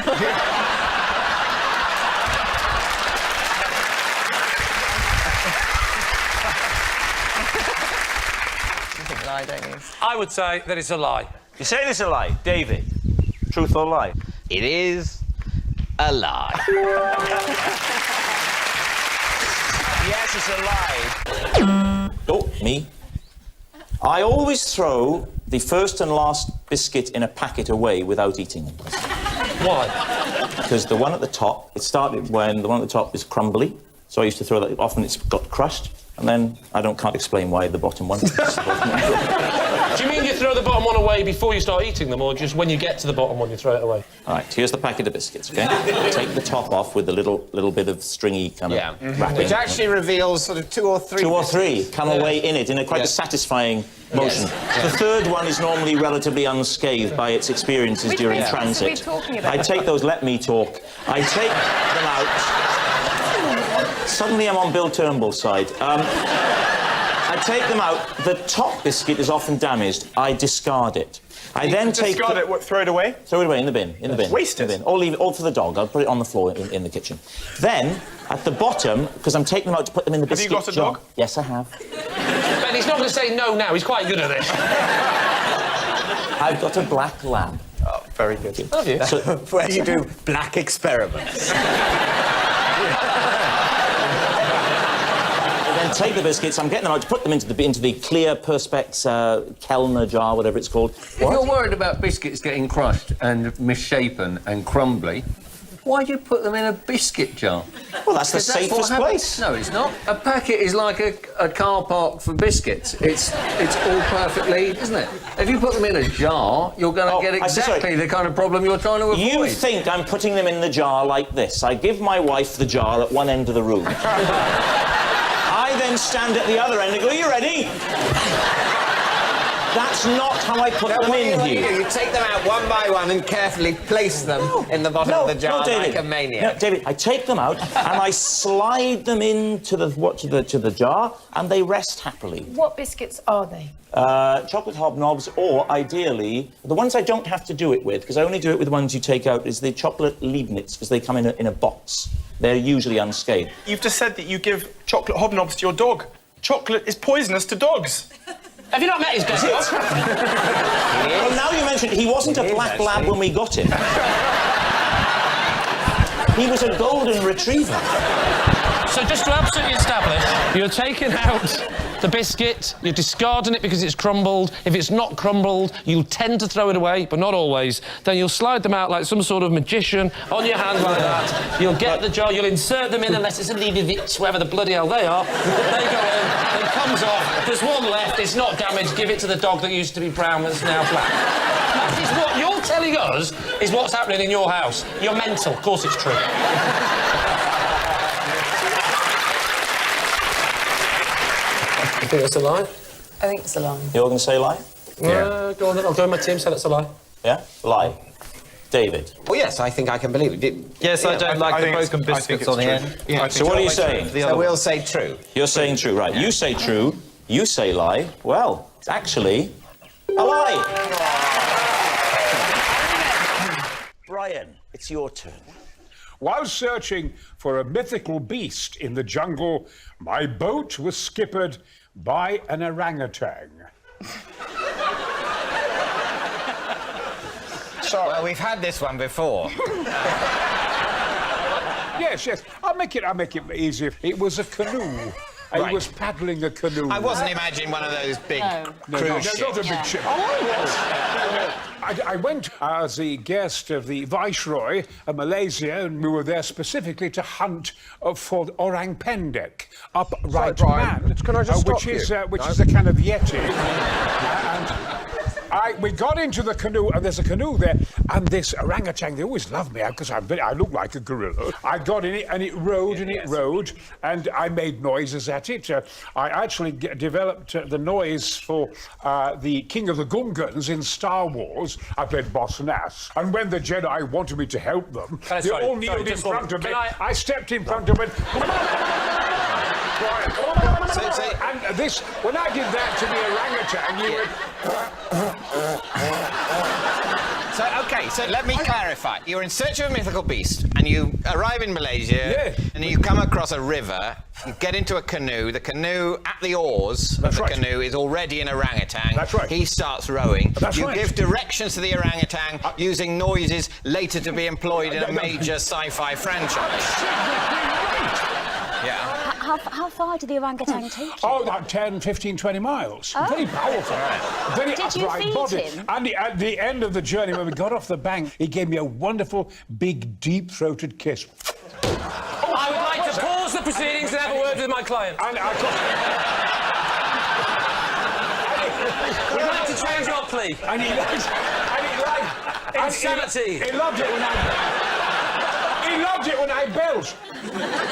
think lie, don't you?
I would say that it's a lie.
You're saying it's a lie, David? Truth or lie?
It is a lie.
Yes, it's a lie. Oh, me. I always throw the first and last biscuit in a packet away without eating it.
Why?
Because the one at the top, it started when the one at the top is crumbly, so I used to throw that. Often it's got crushed, and then can't explain why the bottom one.
Do you mean you throw the bottom one away before you start eating them, or just when you get to the bottom one you throw it away?
All right, here's the packet of biscuits, OK? Take the top off with a little bit of stringy kind of wrapping.
Which actually reveals sort of 2 or 3...
2 or 3 come away in it in a quite a satisfying motion.
Yes.
The third one is normally relatively unscathed by its experiences during transit.
Which are we talking about?
I take those... Let me talk. I take them out... Suddenly I'm on Bill Turnbull's side. I take them out. The top biscuit is often damaged. I discard it. I then take...
Discard it, throw it away?
Throw it away in the bin. In the bin.
Waste it?
Or leave it all for the dog. I'll put it on the floor in the kitchen. Then, at the bottom, because I'm taking them out to put them in the biscuit
Have you got a
jar.
dog?
Yes, I have.
Ben, he's not going to say no now. He's quite good at this.
I've got a black lab.
Oh, very good.
Have you?
So,
Where you do black experiments.
I then take the biscuits, I'm getting them out to put them into the clear Perspex Kellner jar, whatever it's called.
If you're worried about biscuits getting crushed and misshapen and crumbly, why do you put them in a biscuit jar?
Well, that's the safest place.
No, it's not. A packet is like a car park for biscuits. It's all perfectly, isn't it? If you put them in a jar, you're going to get exactly the kind of problem you're trying to avoid.
You think I'm putting them in the jar like this. I give my wife the jar at one end of the room. I then stand at the other end and go, "You ready?" That's not how I put them in here.
You take them out one by one and carefully place them in the bottom of the jar like a maniac.
No, David, I take them out and I slide them into the jar and they rest happily.
What biscuits are they?
Chocolate hobnobs, or ideally, the ones I don't have to do it with, because I only do it with the ones you take out, is the chocolate Leibniz, because they come in a box. They're usually unscathed.
You've just said that you give chocolate hobnobs to your dog. Chocolate is poisonous to dogs.
Have you not met his dog?
Well, now you mention he wasn't a black lab when we got him. He was a golden retriever.
So just to absolutely establish, you're taking out the biscuit, you're discarding it because it's crumbled. If it's not crumbled, you'll tend to throw it away, but not always. Then you'll slide them out like some sort of magician on your hand like that. You'll get the jar, you'll insert them in, unless it's a Leibniz, whatever the bloody hell they are. They go in, it comes off. There's one left, it's not damaged. Give it to the dog that used to be brown that's now black. That is what you're telling us is what's happening in your house. You're mental. Of course it's true. You think that's a lie?
I think it's a lie.
You're going to say lie?
Yeah. Go on then, I'll join my team, say that's a lie.
Yeah? Lie. David?
Well, yes, I think I can believe it.
Yes, I don't like the broken biscuits on the end.
Yeah. So what are you saying?
So we'll say true.
You're saying true, right. You say true, you say lie. Well, it's actually a lie. Brian, it's your turn.
While searching for a mythical beast in the jungle, my boat was skippered by an orangutan.
Well, we've had this one before.
Yes. I'll make it easier. It was a canoe.
Right.
I was paddling a canoe.
I wasn't imagining one of those big cruise ships.
Not a big ship. I went as the guest of the Viceroy of Malaysia, and we were there specifically to hunt for the orang pendek, upright man,
Can I just
which
stop
is
you?
which is a kind of yeti. We got into the canoe, and there's a canoe there, and this orangutan, they always love me because I look like a gorilla. I got in it, and it rode, and I made noises at it. I actually developed the noise for the King of the Gungans in Star Wars. I played Boss Nass, and when the Jedi wanted me to help them, they all kneeled in front of me. I stepped in front of them. And this, when I did that to the orangutan, you went...
So let me clarify. You're in search of a mythical beast, and you arrive in Malaysia, and you come across a river, you get into a canoe, the canoe, at the oars of the canoe, is already an orangutan.
That's right.
He starts rowing.
That's
you
right.
give directions to the orangutan using noises later to be employed in a major sci-fi franchise. Yeah.
How far did the orangutan take you?
Oh, about 10, 15, 20 miles.
Oh.
Very powerful. Very
Did you
upright
feed
body.
him?
And at the end of the journey, when we got off the bank, he gave me a wonderful, big, deep-throated kiss.
I would like to pause the proceedings and have a word with my client. We'd like to change our plea.
And he liked
insanity.
He loved it when I belched.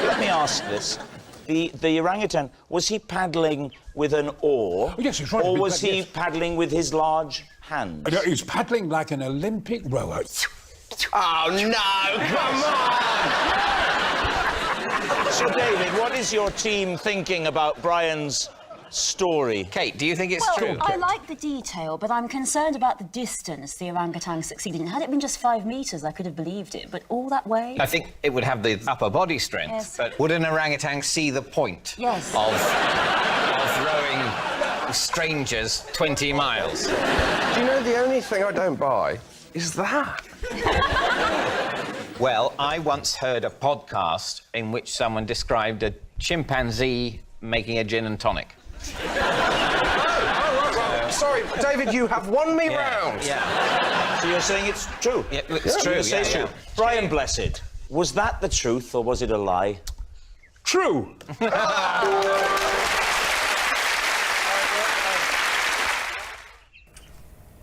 Let me ask this. The orangutan, was he paddling with an oar?
Yes, he's right.
Or was he paddling with his large hands?
No, he was paddling like an Olympic rower.
Oh, no, come on!
So, David, what is your team thinking about Brian's story?
Kate, do you think it's true?
I like the detail, but I'm concerned about the distance the orangutan succeeded in. Had it been just 5 metres, I could have believed it, but all that way?
I think it would have the upper body strength,
Yes.
but would an orangutan see the point
Yes.
of rowing strangers 20 miles?
Do you know the only thing I don't buy is that?
Well, I once heard a podcast in which someone described a chimpanzee making a gin and tonic.
Sorry, David, you have won me round.
Yeah. So you're saying it's true?
Yeah, it's true.
You're saying it's true. Brian Blessed, was that the truth or was it a lie?
True.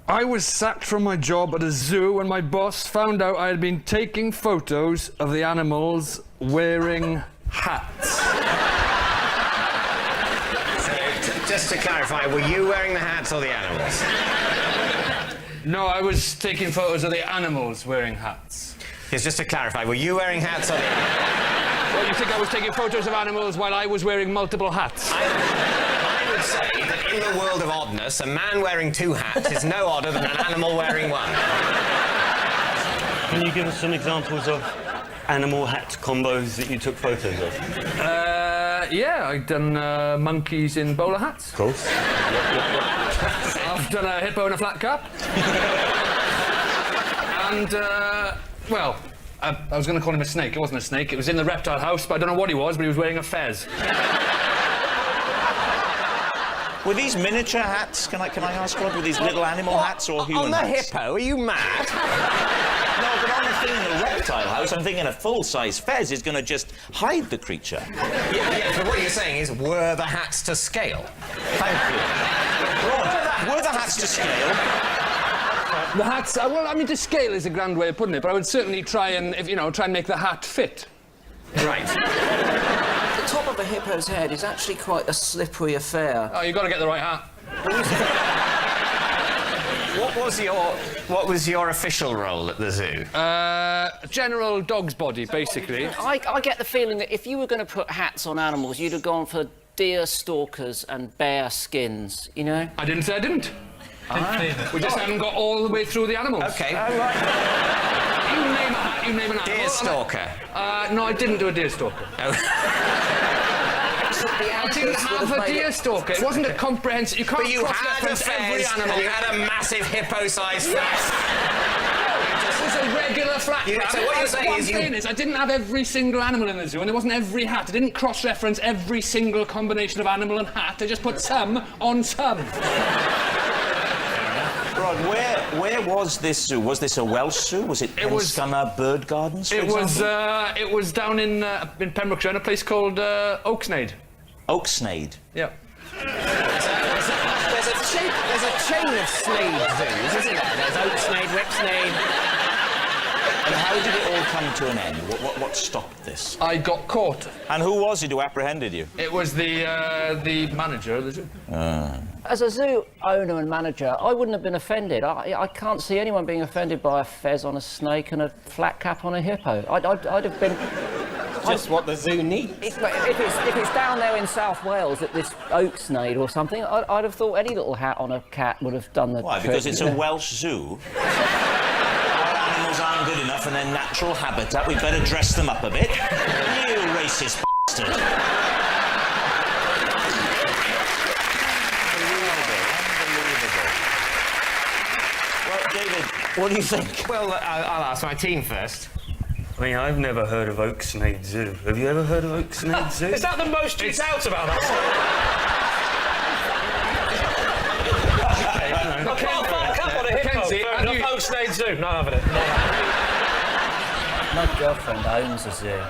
I was sacked from my job at a zoo when my boss found out I had been taking photos of the animals wearing hats.
So, just to clarify, were you wearing the hats or the animals?
No, I was taking photos of the animals wearing hats.
Yes, just to clarify, were you wearing hats or the animals?
Well, you think I was taking photos of animals while I was wearing multiple hats?
I would say that in the world of oddness, a man wearing 2 hats is no odder than an animal wearing 1.
Can you give us some examples of animal hat combos that you took photos of?
Yeah, I've done monkeys in bowler hats.
Of course.
I've done a hippo in a flat cap. And, well, I was going to call him a snake. It wasn't a snake. It was in the reptile house, but I don't know what he was, but he was wearing a fez.
Were these miniature hats? Can I ask, Rod, were these little animal hats or human hats?
On the hippo? Are you mad?
No, but on the thing in the reptile house, I'm thinking a full-size fez is going to just hide the creature.
Yeah, but what you're saying is, were the hats to scale?
Thank you. Rod, were the hats to scale?
The hats, well, I mean, to scale is a grand way of putting it, but I would certainly try and, try and make the hat fit.
Right.
The top of a hippo's head is actually quite a slippery affair.
Oh, you've got to get the right hat.
What was your official role at the zoo?
General dog's body, basically.
I get the feeling that if you were going to put hats on animals, you'd have gone for deer stalkers and bear skins, you know?
I didn't say I didn't. We just haven't got all the way through the animals.
OK.
You name an animal.
Deer stalker?
No, I didn't do a deer stalker. I didn't have a deer stalker. It wasn't a comprehensive... You can't
but you had a
every animal.
You had a massive hippo-sized fez.
It was a regular flat cap.
So what you're saying is
I didn't have every single animal in the zoo, and there wasn't every hat. I didn't cross-reference every single combination of animal and hat. I just put some on some.
Rod, where was this zoo? Was this a Welsh zoo? Was it Penscunna Bird Gardens, for example?
It was down in Pembrokeshire, in a place called Oaksnade.
Oaksnade?
Yeah.
There's a chain of Snade zoos, isn't there? There's Oaksnade, Whipsnade...
And how did it all come to an end? What stopped this?
I got caught.
And who was it who apprehended you?
It was the manager of the zoo.
As a zoo owner and manager, I wouldn't have been offended. I can't see anyone being offended by a fez on a snake and a flat cap on a hippo. I'd have been...
Just what the zoo needs.
If it's down there in South Wales at this Oaksnade or something, I'd have thought any little hat on a cat would have done the
Why?
trick.
Because it's a Welsh zoo? Our animals aren't good enough in their natural habitat. We'd better dress them up a bit. You racist bastard. Well, David, what do you think?
Well, I'll ask my team first.
I mean, I've never heard of Oaksnade Zoo. Have you ever heard of Oaksnade Zoo?
Is that the most it's out about that? Oaksnade Zoo. No, I haven't.
My girlfriend owns a zoo.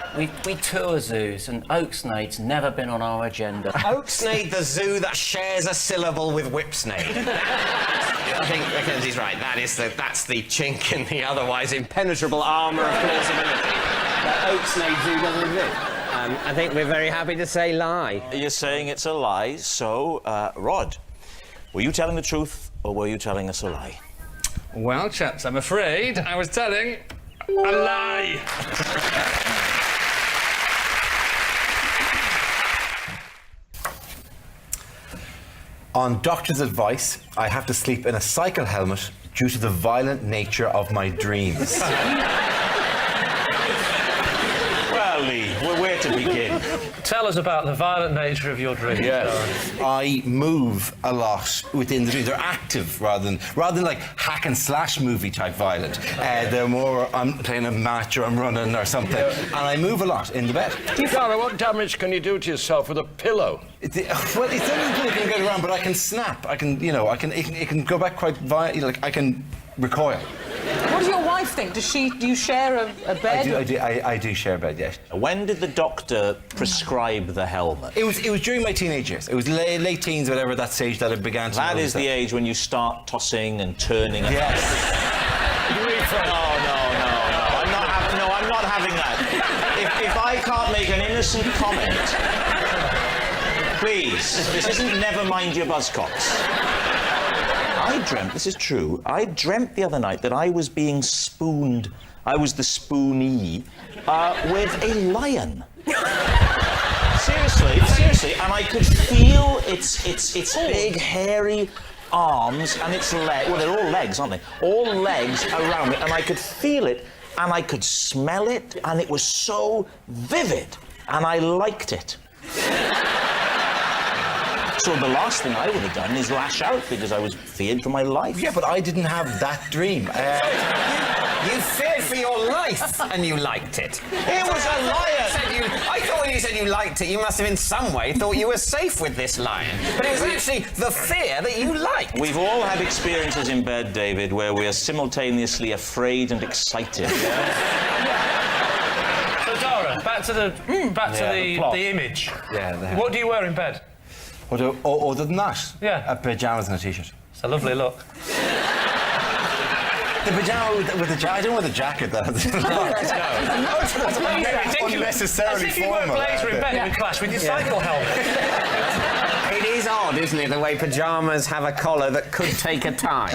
We tour zoos, and Oaksnade's never been on our agenda.
Oaksnade, the zoo that shares a syllable with Whipsnade. I think Mackenzie's right. That's the chink in the otherwise impenetrable armour of plausibility. That Oaksnade Zoo doesn't exist. I think we're very happy to say lie.
You're saying it's a lie, so, Rod, were you telling the truth or were you telling us a lie?
Well, chaps, I'm afraid I was telling a lie.
On doctor's advice, I have to sleep in a cycle helmet due to the violent nature of my dreams.
Well, believe? Where to begin?
Tell us about the violent nature of your dreams.
Yes. I move a lot within the dreams. They're active rather than like hack and slash movie type violent. They're more, I'm playing a match or I'm running or something. And I move a lot in the bed.
Dara, what damage can you do to yourself with a pillow?
Well, it's something you can get around, but I can snap. I can, it can go back quite violently. Like, I can recoil.
What does your wife think? Do you share a bed?
I do share a bed, yes.
When did the doctor prescribe the helmet?
It was during my teenage years. It was late teens, whatever, that stage that it began to...
That is the age when you start tossing and turning.
Yes.
I'm not having that. If I can't make an innocent comment, please, this isn't Never Mind Your Buzzcocks. I dreamt, this is true, I dreamt the other night that I was being spooned, I was the spoonee, with a lion. Seriously, and I could feel its big, hairy arms and its legs, well, they're all legs, aren't they? All legs around me, and I could feel it, and I could smell it, and it was so vivid, and I liked it. So the last thing I would have done is lash out because I was feared for my life.
Yeah, but I didn't have that dream.
You feared for your life and you liked it.
It was a lion!
I thought when you said you liked it, you must have in some way thought you were safe with this lion. But it was actually the fear that you liked.
We've all had experiences in bed, David, where we are simultaneously afraid and excited.
So Dara, back to the image.
Yeah.
What do you wear in bed?
Other than that?
Yeah.
Pajamas and a t-shirt.
It's a lovely look.
The pyjama with the jacket. I don't want the jacket though. That's unnecessarily
As if you wear a blazer in bed, it would clash with your cycle helmet.
It is odd, isn't it, the way pyjamas have a collar that could take a tie.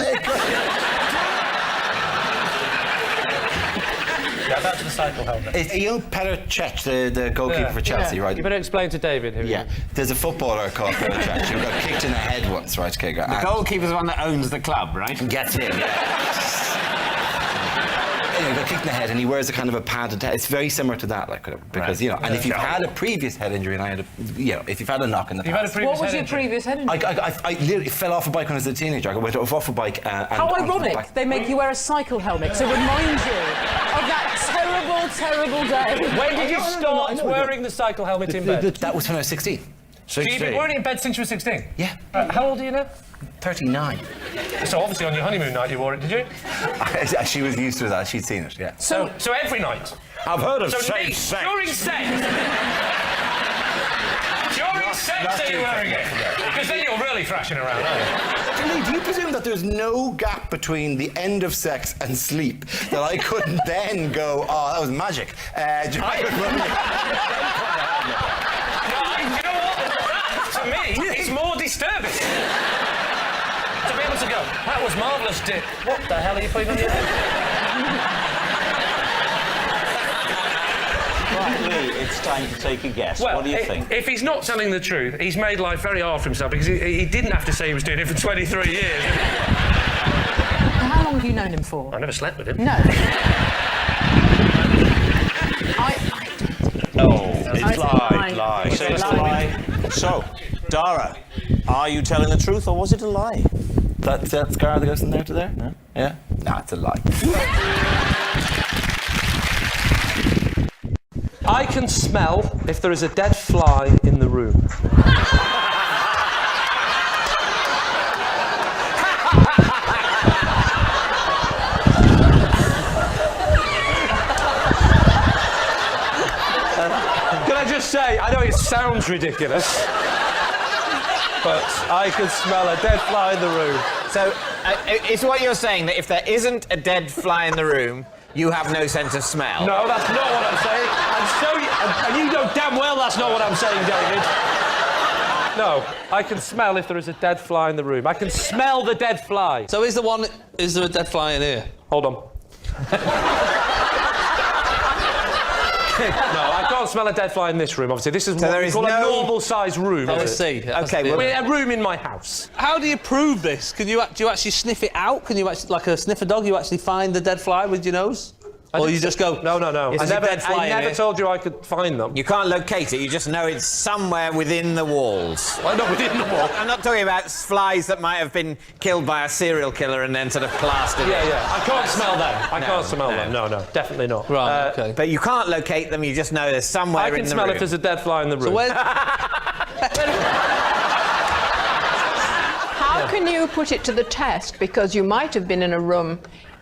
Yeah, back to the cycle helmet.
You know Petr Cech, the goalkeeper for Chelsea, right?
You better explain to David who.
Yeah, there's a footballer called Petr Cech who got kicked in the head once, right? Okay,
the goalkeeper's the one that owns the club, right?
Gets in, yeah. Anyway, got kicked in the head, and he wears a kind of a padded head. It's very similar to that, like, because and if you've had a previous head injury, and I had if you've had a knock in the past.
What was your previous head injury?
I literally fell off a bike when I was a teenager. I went off a bike.
How ironic! They make you wear a cycle helmet to remind you of that terrible day.
When did you start wearing the cycle helmet in bed?
That was when I was 16.
So you've been wearing it in bed since you were 16?
Yeah.
How old are you now?
39.
So obviously on your honeymoon night you wore it, did you?
She was used to that. She'd seen it, yeah.
So every night?
I've heard of
safe sex. During sex? During sex are you wearing it? Because then you're really thrashing around, aren't you?
Do you presume that there's no gap between the end of sex and sleep that I couldn't then go, oh, that was magic?
You know what? To me, it's more disturbing. To be able to go, that was marvellous, Dick. What the hell are you putting on your head?
Right, Lee, it's time to take a guess.
Well,
what do you think?
If he's not telling the truth, he's made life very hard for himself because he didn't have to say he was doing it for 23 years.
How long have you known him for?
I never slept with him.
No.
It's lie. You say it's a lie. So, Dara, are you telling the truth or was it a lie?
That scar that goes from there to there? No? Yeah? No, it's a lie.
I can smell if there is a dead fly in the room. Can I just say, I know it sounds ridiculous, but I can smell a dead fly in the room.
So, it's what you're saying, that if there isn't a dead fly in the room, you have no sense of smell?
No, that's not what I'm saying. And you know damn well that's not what I'm saying, David. No, I can smell if there is a dead fly in the room. I can smell the dead fly.
So is there a dead fly in here?
Hold on. No, I can't smell a dead fly in this room, obviously. This is what we call a normal-sized room.
I see.
Okay, well, a room in my house.
How do you prove this? Do you actually sniff it out? Can you actually, like a sniffer dog, you actually find the dead fly with your nose? Or you just go...
No.
It's a dead fly
I
in
never
here.
told you I could find them.
You can't locate it, you just know it's somewhere within the walls.
Well, not within the wall.
I'm not talking about flies that might have been killed by a serial killer and then sort of plastered in.
Yeah. I can't smell them. I can't smell them. No, definitely not.
Right, OK.
But you can't locate them, you just know there's somewhere in the room.
I can smell if there's a dead fly in the room.
So where...
How can you put it to the test? Because you might have been in a room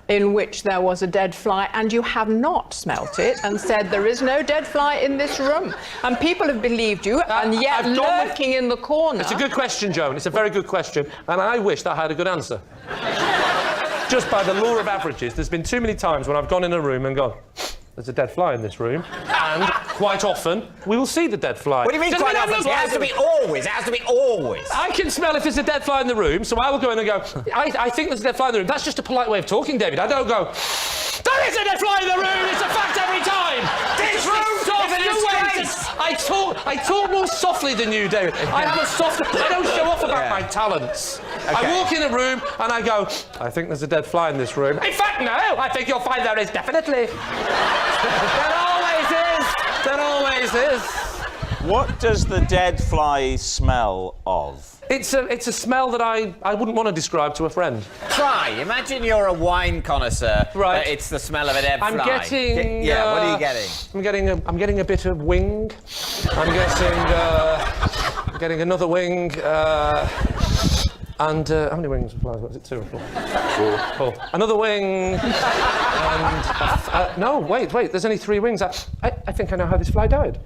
in which there was a dead fly and you have not smelt it and said there is no dead fly in this room. And people have believed you, and yet lurking in the corner...
It's a good question, Joan. It's a very good question, and I wish that I had a good answer. Just by the law of averages, there's been too many times when I've gone in a room and gone, there's a dead fly in this room, and quite often we will see the dead fly.
What do you mean quite often? It has to be always. It has to be always.
I can smell if there's a dead fly in the room, so I will go in and go, I think there's a dead fly in the room. That's just a polite way of talking, David. I don't go, there is a dead fly in the room! It's a fact every time!
This room is a disgrace!
I talk more softly than you, David. I have a soft... I don't show off about my talents.
Okay.
I walk in a room and I go, I think there's a dead fly in this room. In fact, no, I think you'll find there is definitely. There always is.
What does the dead fly smell of?
It's a smell that I wouldn't want to describe to a friend.
Try. Imagine you're a wine connoisseur.
Right.
But it's the smell of a dead fly.
I'm getting...
Yeah, what are you getting?
I'm getting a bit of wing. I'm getting another wing. And how many wings and flies? What is it, 2 or 4? 4. Another wing. And no, wait. There's only 3 wings. I think I know how this fly died.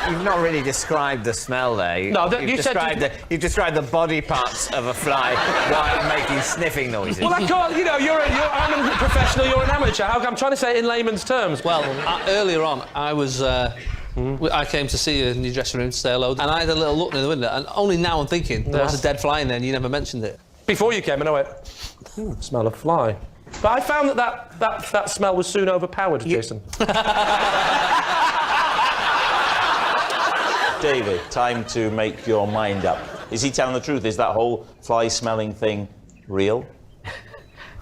You've not really described the smell there. You've described the body parts of a fly while making sniffing noises.
Well, I can't. You know, I'm a professional. You're an amateur. I'm trying to say it in layman's terms.
Well, earlier on, I was... I came to see you in your dressing room to say hello, and I had a little look in the window, and only now I'm thinking there was a dead fly in there and you never mentioned it.
Before you came, and I went, smell of fly. But I found that smell was soon overpowered, Jason.
David, time to make your mind up. Is he telling the truth? Is that whole fly-smelling thing real?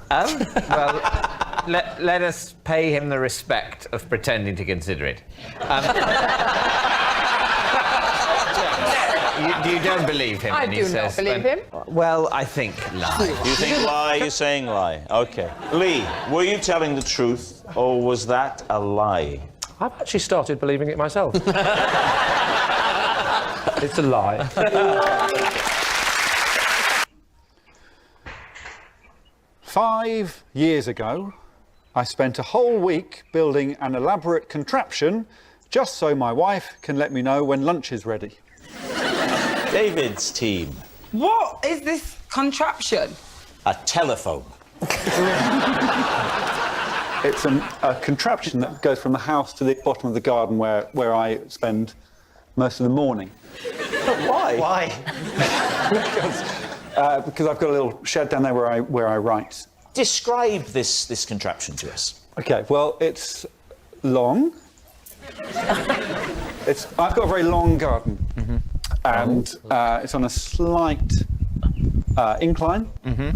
Well, let us pay him the respect of pretending to consider it. You don't believe him when he says...
I do not believe him.
Well, I think lie.
You think lie, you're saying lie. OK. Lee, were you telling the truth, or was that a lie?
I've actually started believing it myself. It's a lie.
5 years ago, I spent a whole week building an elaborate contraption just so my wife can let me know when lunch is ready.
David's team.
What is this contraption?
A telephone.
It's a contraption that goes from the house to the bottom of the garden where I spend most of the morning.
Why?
Because I've got a little shed down there where I write.
Describe this contraption to us.
OK, well, it's long. I've got a very long garden. And it's on a slight incline.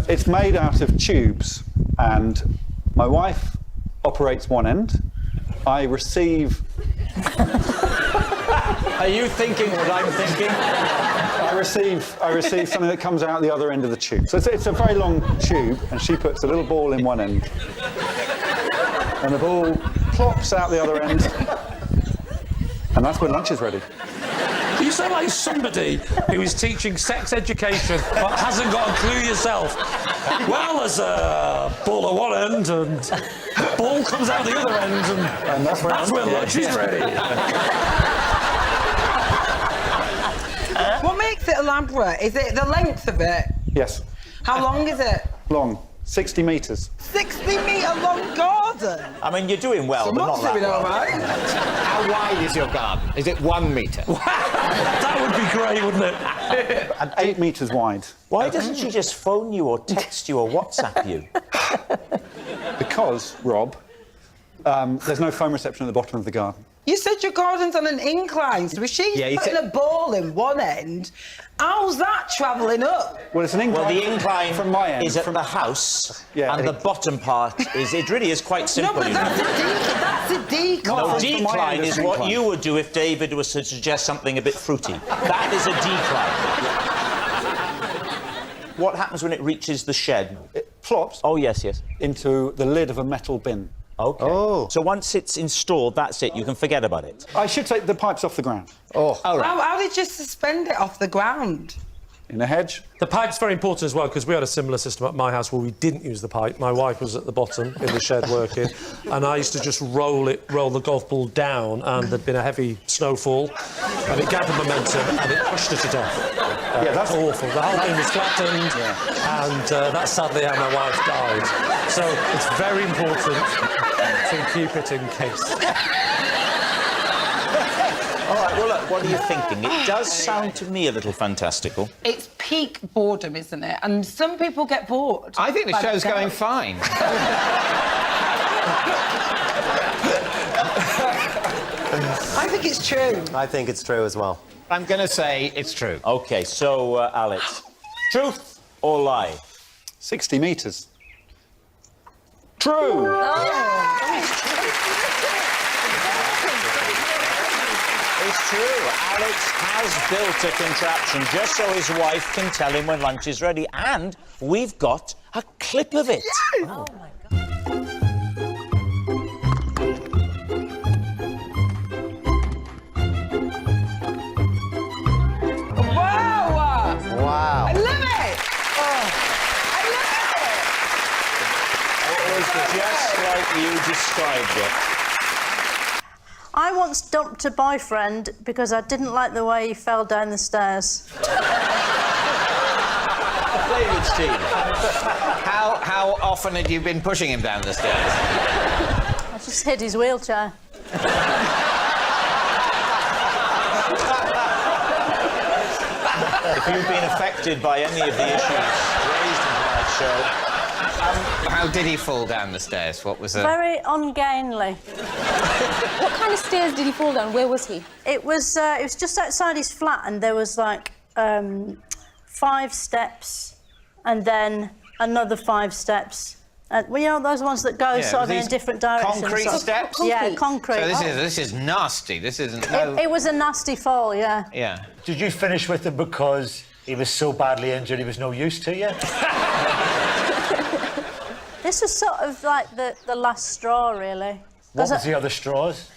It's made out of tubes, and my wife operates one end. I receive...
Are you thinking what I'm thinking?
I receive something that comes out the other end of the tube. So it's a very long tube, and she puts a little ball in one end. And the ball plops out the other end. And that's when lunch is ready.
You sound like somebody who is teaching sex education but hasn't got a clue yourself. Well, there's a ball at one end and the ball comes out the other end and that's when lunch is ready.
What makes it elaborate? Is it the length of it?
Yes.
How long is it?
Long. 60 metres.
60-metre long garden?
I mean, you're doing well, but not that
doing
well.
all right.
How wide is your garden? Is it 1 metre?
That would be great, wouldn't it?
8 metres wide.
Why doesn't she just phone you or text you or WhatsApp you?
Because, Rob, there's no phone reception at the bottom of the garden.
You said your garden's on an incline, so if she's putting a ball in one end How's that travelling up?
Well, it's an incline.
Well, the incline
from my end
is at the house, and the bottom part is. It really is quite simple.
No, but that's a decline.
No, decline is what you would do if David was to suggest something a bit fruity. That is a decline. What happens when it reaches the shed?
It plops.
Oh, yes.
Into the lid of a metal bin.
OK. Oh. So once it's installed, that's it. You can forget about it.
I should take the pipes off the ground.
Oh.
How did you suspend it off the ground?
In a hedge.
The pipe's very important as well, because we had a similar system at my house where we didn't use the pipe. My wife was at the bottom in the shed working, and I used to just roll the golf ball down, and there'd been a heavy snowfall, and it gathered momentum, and it pushed her to death. That's awful. The whole thing was flattened, and that's sadly how my wife died. So it's very important to keep it in case.
All right, well, look, what are you thinking? It does sound to me a little fantastical.
It's peak boredom, isn't it? And some people get bored.
I think the show's going fine.
I think it's true.
I think it's true as well.
I'm going to say it's true.
OK, so, Alex, truth or lie?
60 metres. True.
It's true. Alex has built a contraption just so his wife can tell him when lunch is ready. And we've got a clip of it.
Yes! Oh, my God.
Wow.
I love it! I love
It was just like you described it.
I once dumped a boyfriend because I didn't like the way he fell down the stairs.
David's team.
How often had you been pushing him down the stairs?
I just hid his wheelchair.
If you've been affected by any of the issues raised in tonight's show...
how did he fall down the stairs? What was it?
Very ungainly.
What kind of stairs did he fall down? Where was he?
It was just outside his flat, and there was like 5 steps, and then another 5 steps. Well, you know those ones that go sort of in different directions.
Concrete steps?
Yeah, concrete.
So this is nasty. This isn't.
It was a nasty fall, yeah.
Yeah.
Did you finish with him because he was so badly injured he was no use to you?
This was sort of like the last straw, really.
What was the other straws?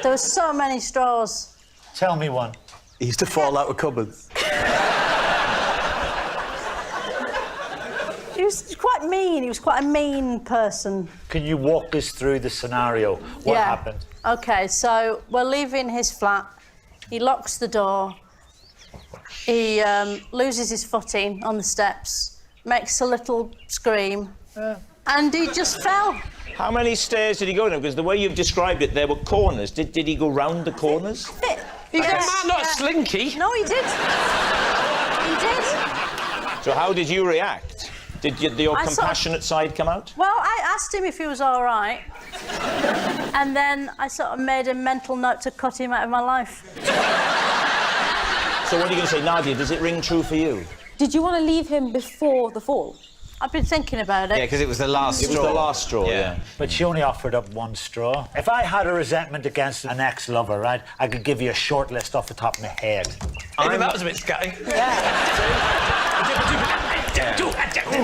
There were so many straws.
Tell me one.
He used to fall out of cupboards.
He was quite mean. He was quite a mean person.
Can you walk us through the scenario? What happened?
OK, so we're leaving his flat. He locks the door. He loses his footing on the steps, makes a little scream, and he just fell.
How many stairs did he go down? Because the way you've described it, there were corners. Did he go round the corners?
He's not a slinky.
No, he did. He did.
So how did you react? Did your compassionate side come out?
Well, I asked him if he was all right, and then I sort of made a mental note to cut him out of my life.
So what are you going to say, Nadia? Does it ring true for you?
Did you want to leave him before the fall?
I've been thinking about it.
Yeah, because it was the last straw.
It was the last straw, yeah.
But she only offered up 1 straw. If I had a resentment against an ex-lover, right, I could give you a short list off the top of my head.
That was a bit scatty.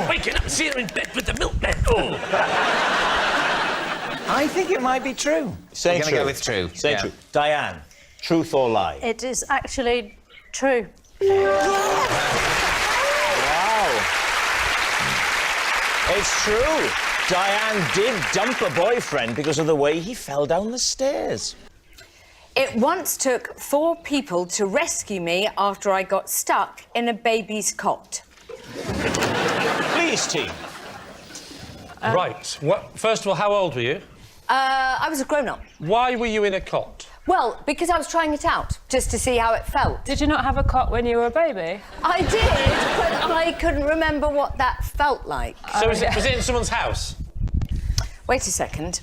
Waking up and seeing her in bed with the milkman.
I think it might be true.
Say
We're going to go with true.
Say true. Diane, truth or lie?
It is actually true.
Wow. It's true. Diane did dump a boyfriend because of the way he fell down the stairs.
It once took 4 people to rescue me after I got stuck in a baby's cot.
Please, team.
Right. First of all, how old were you?
I was a grown-up.
Why were you in a cot?
Well, because I was trying it out, just to see how it felt.
Did you not have a cot when you were a baby?
I did, but I couldn't remember what that felt like.
So was it in someone's house?
Wait a second.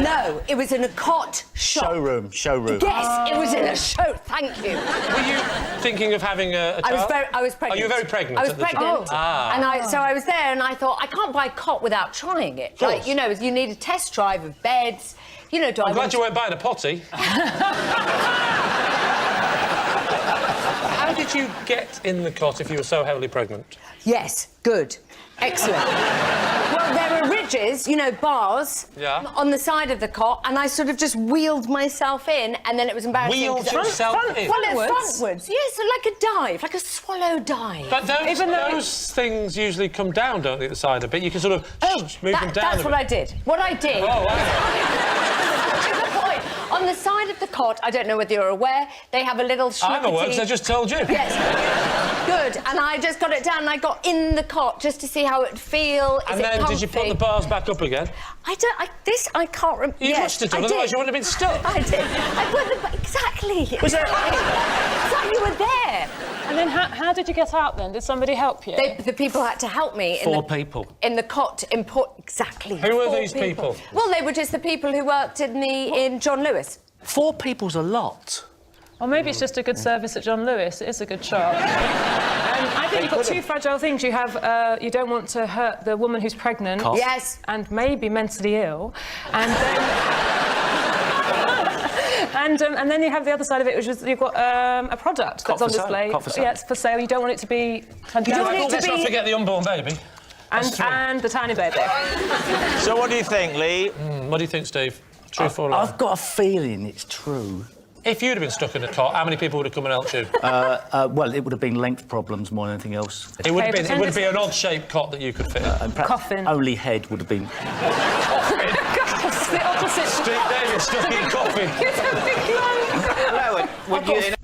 No, it was in a cot shop.
Showroom.
Yes, it was in a show. Thank you.
Were you thinking of having a child?
I was pregnant.
Oh, you were very pregnant.
I was
at the time.
pregnant,
Ah.
so I was there, and I thought I can't buy a cot without trying it. Like, you know, you need a test drive of beds. You know,
I'm glad you weren't buying a potty. How did you get in the cot if you were so heavily pregnant?
Yes, good. Excellent. Well, there are ridges, you know, bars on the side of the cot, and I sort of just wheeled myself in, and then it was embarrassing.
Wheeled yourself in?
Well, frontwards. Yes, like a dive, like a swallow dive.
But those things usually come down, don't they, at the side a bit? You can sort of move them down.
That's what I did. What I did.
Oh, wow.
On the side of the cot, I don't know whether you're aware, they have a little
I'm aware, because I just told you.
Yes. Good. And I just got it down, and I got in the cot just to see how it would feel.
And then did you put the bars back up again?
I can't remember.
You must have done, otherwise you wouldn't have been stuck.
I did. I put them exactly.
Was there...
It's like you were there.
And then how did you get out then? Did somebody help you?
The people had to help me.
Four people.
In the cot. Exactly.
Who were these people?
Well, they were just the people who worked in John Lewis.
4 people's a lot.
Or maybe it's just a good service at John Lewis. It is a good shop. I think you've got 2 fragile things. You have you don't want to hurt the woman who's pregnant.
Cough. Yes.
And maybe mentally ill. And then and then you have the other side of it, which is you've got a product that's on display. Yeah, it's for sale. You don't want it to be.
You don't want it to be. Let's not forget the unborn baby.
And the tiny baby.
So what do you think, Lee?
What do you think, Steve? True or lie?
I've got a feeling it's true.
If you'd have been stuck in a cot, how many people would have come and helped you?
Well, it would have been length problems more than anything else.
It would have been an odd-shaped cot that you could fit in.
Coffin.
Only head would have been.
It's the opposite.
Steve Davis stuck in coffin.
Hello, would you...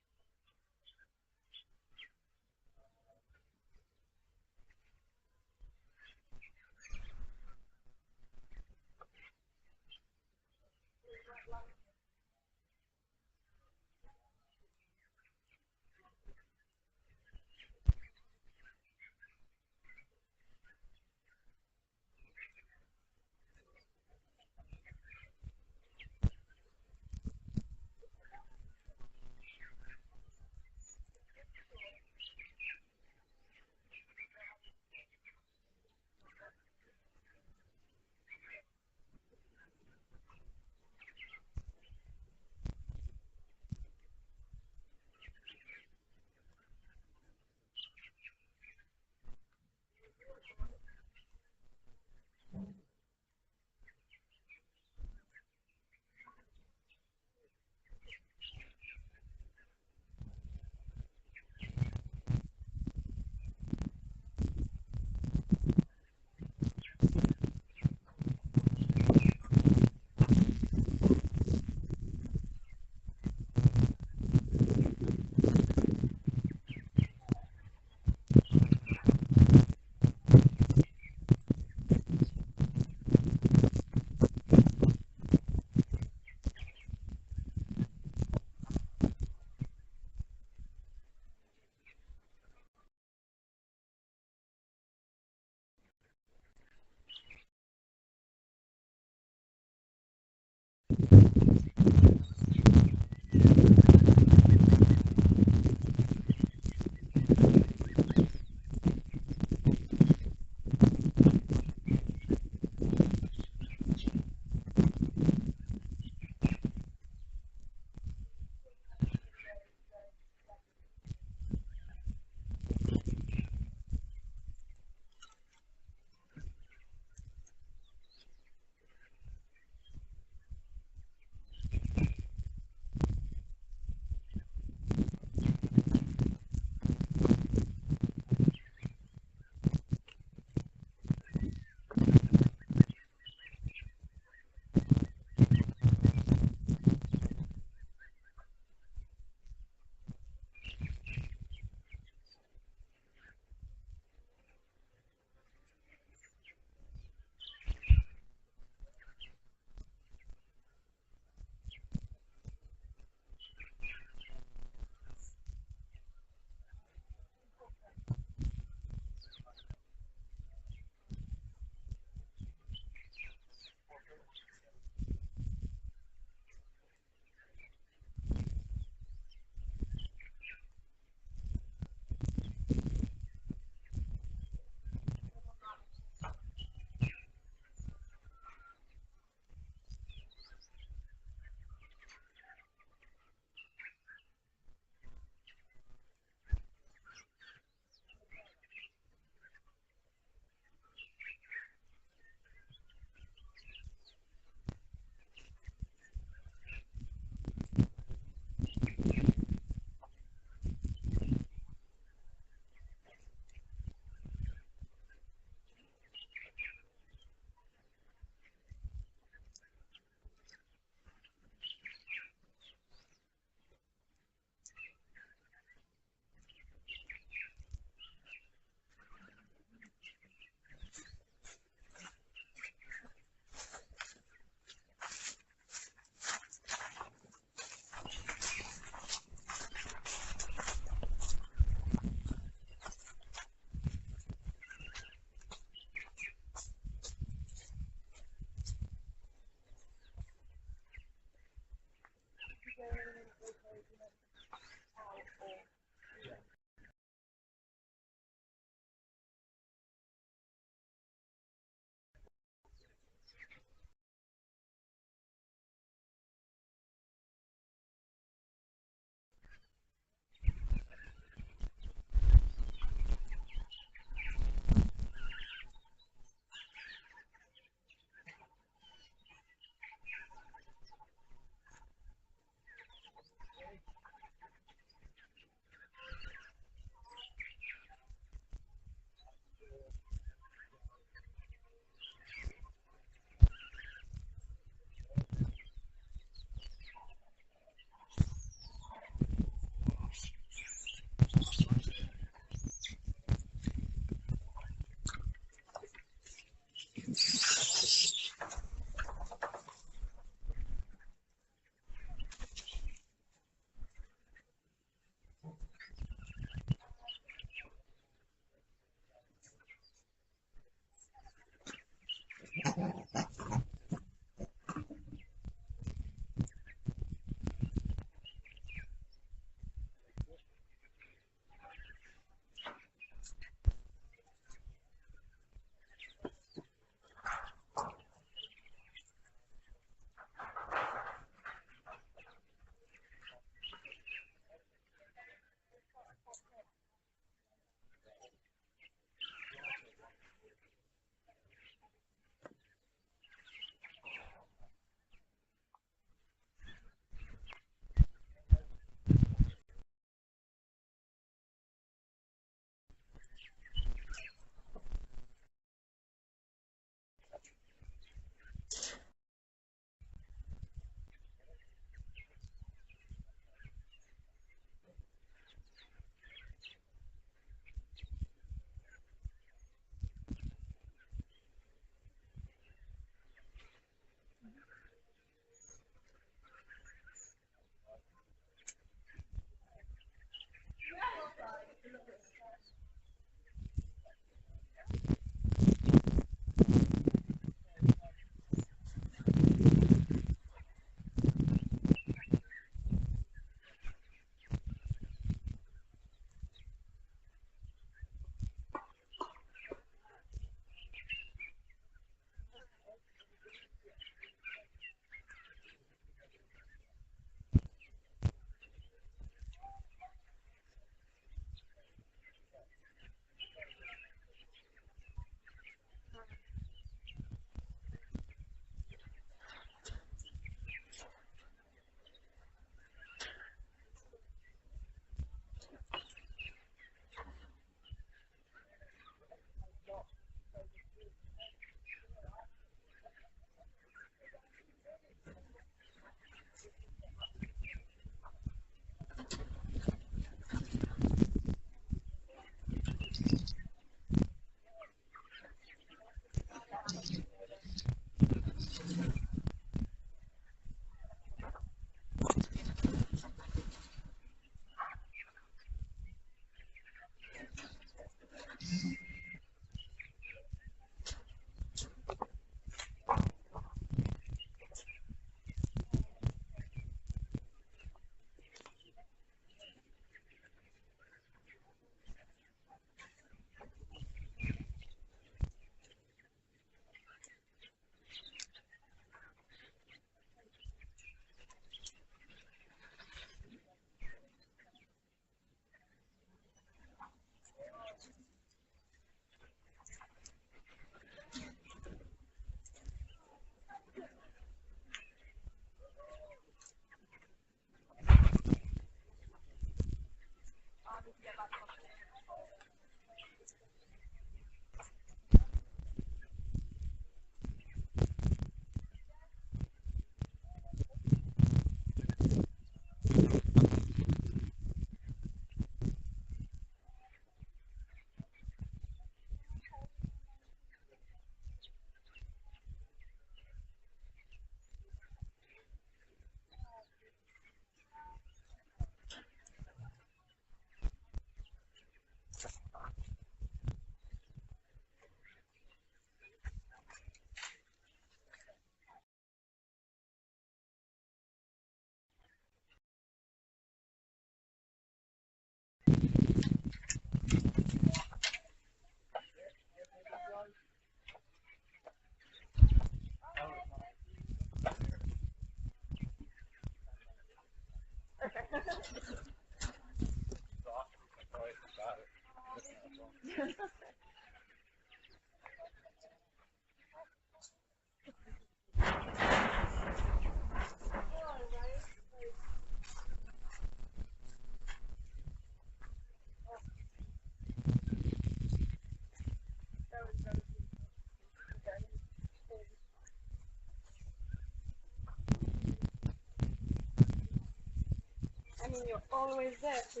I mean, you're always there, so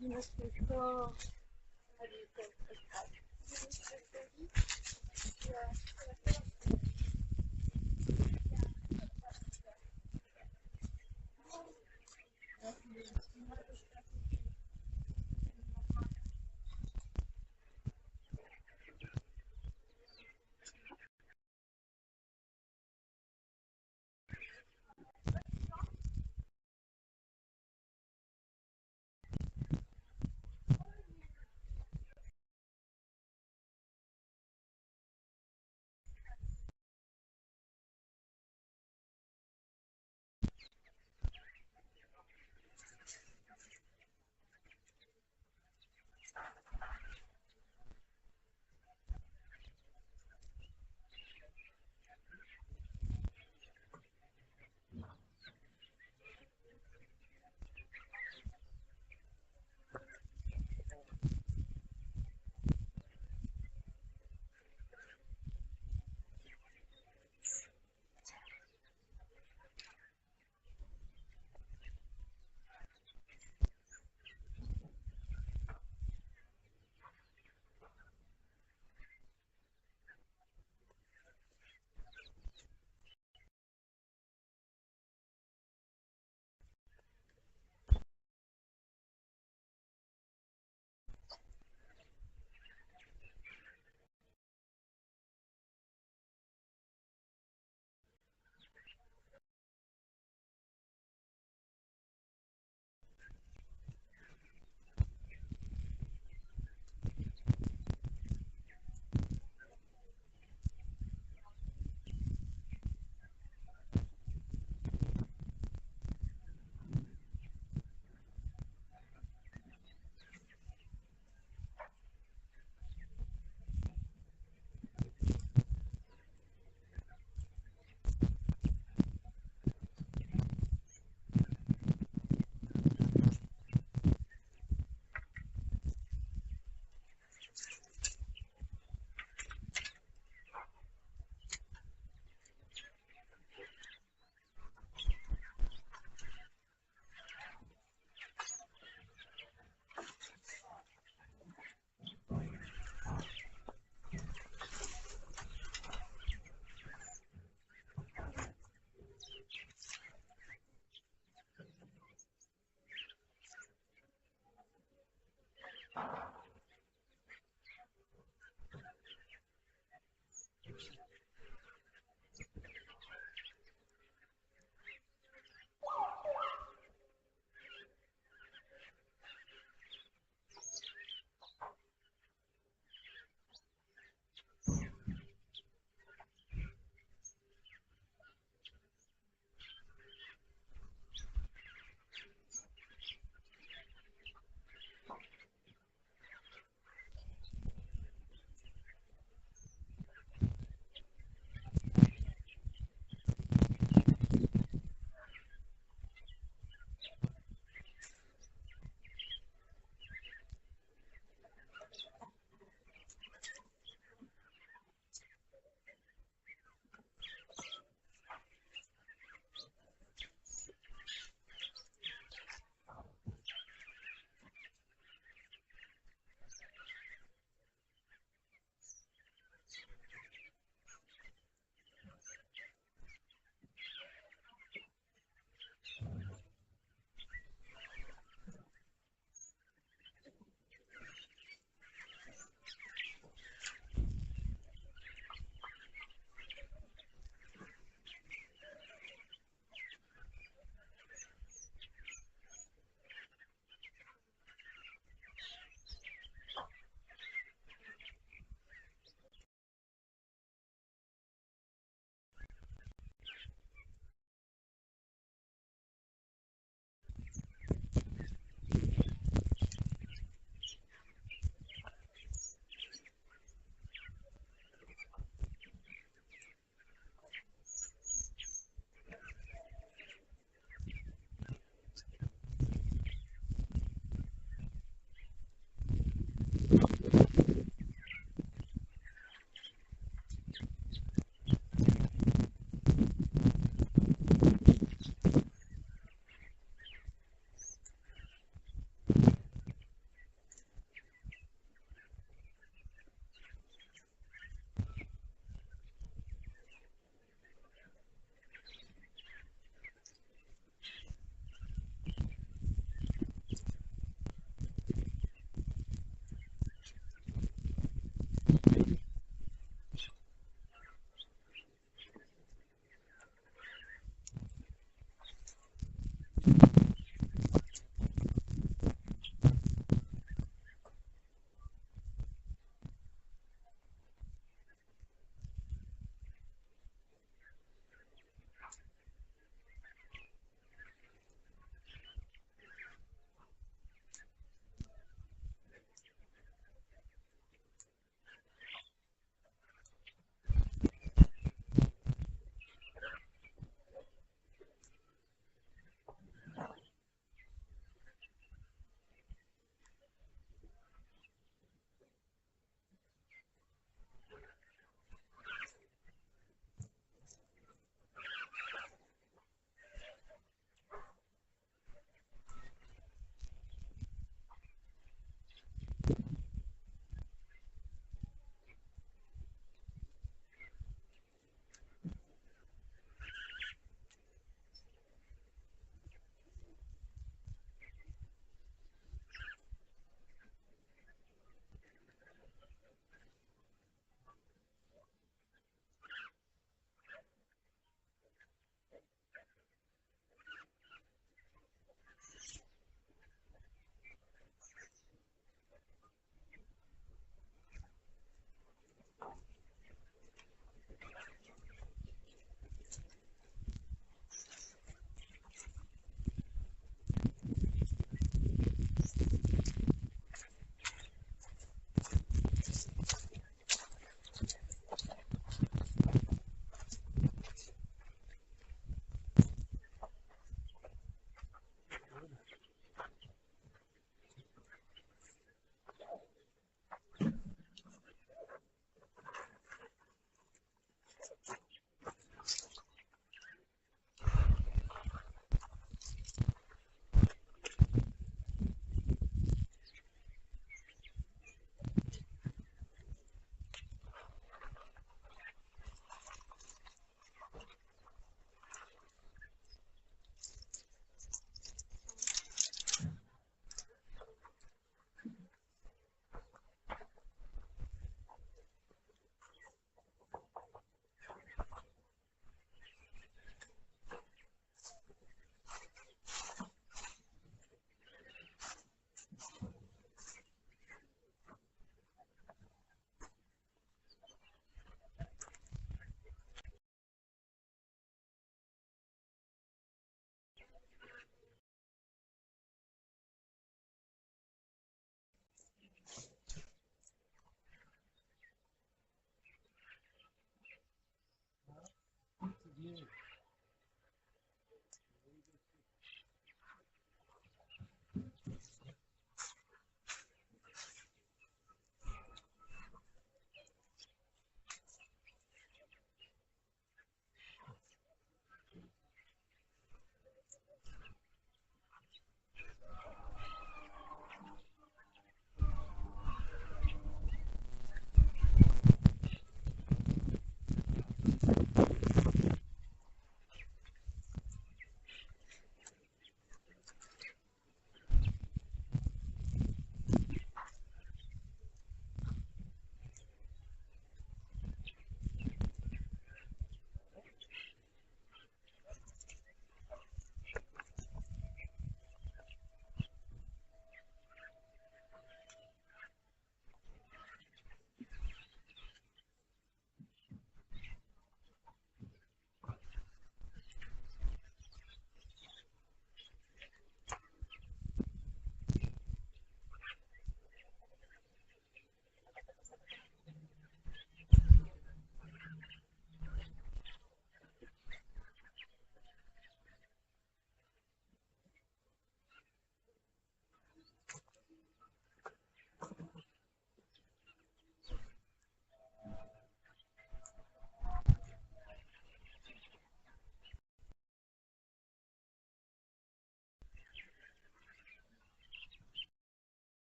you must be so. How do you say?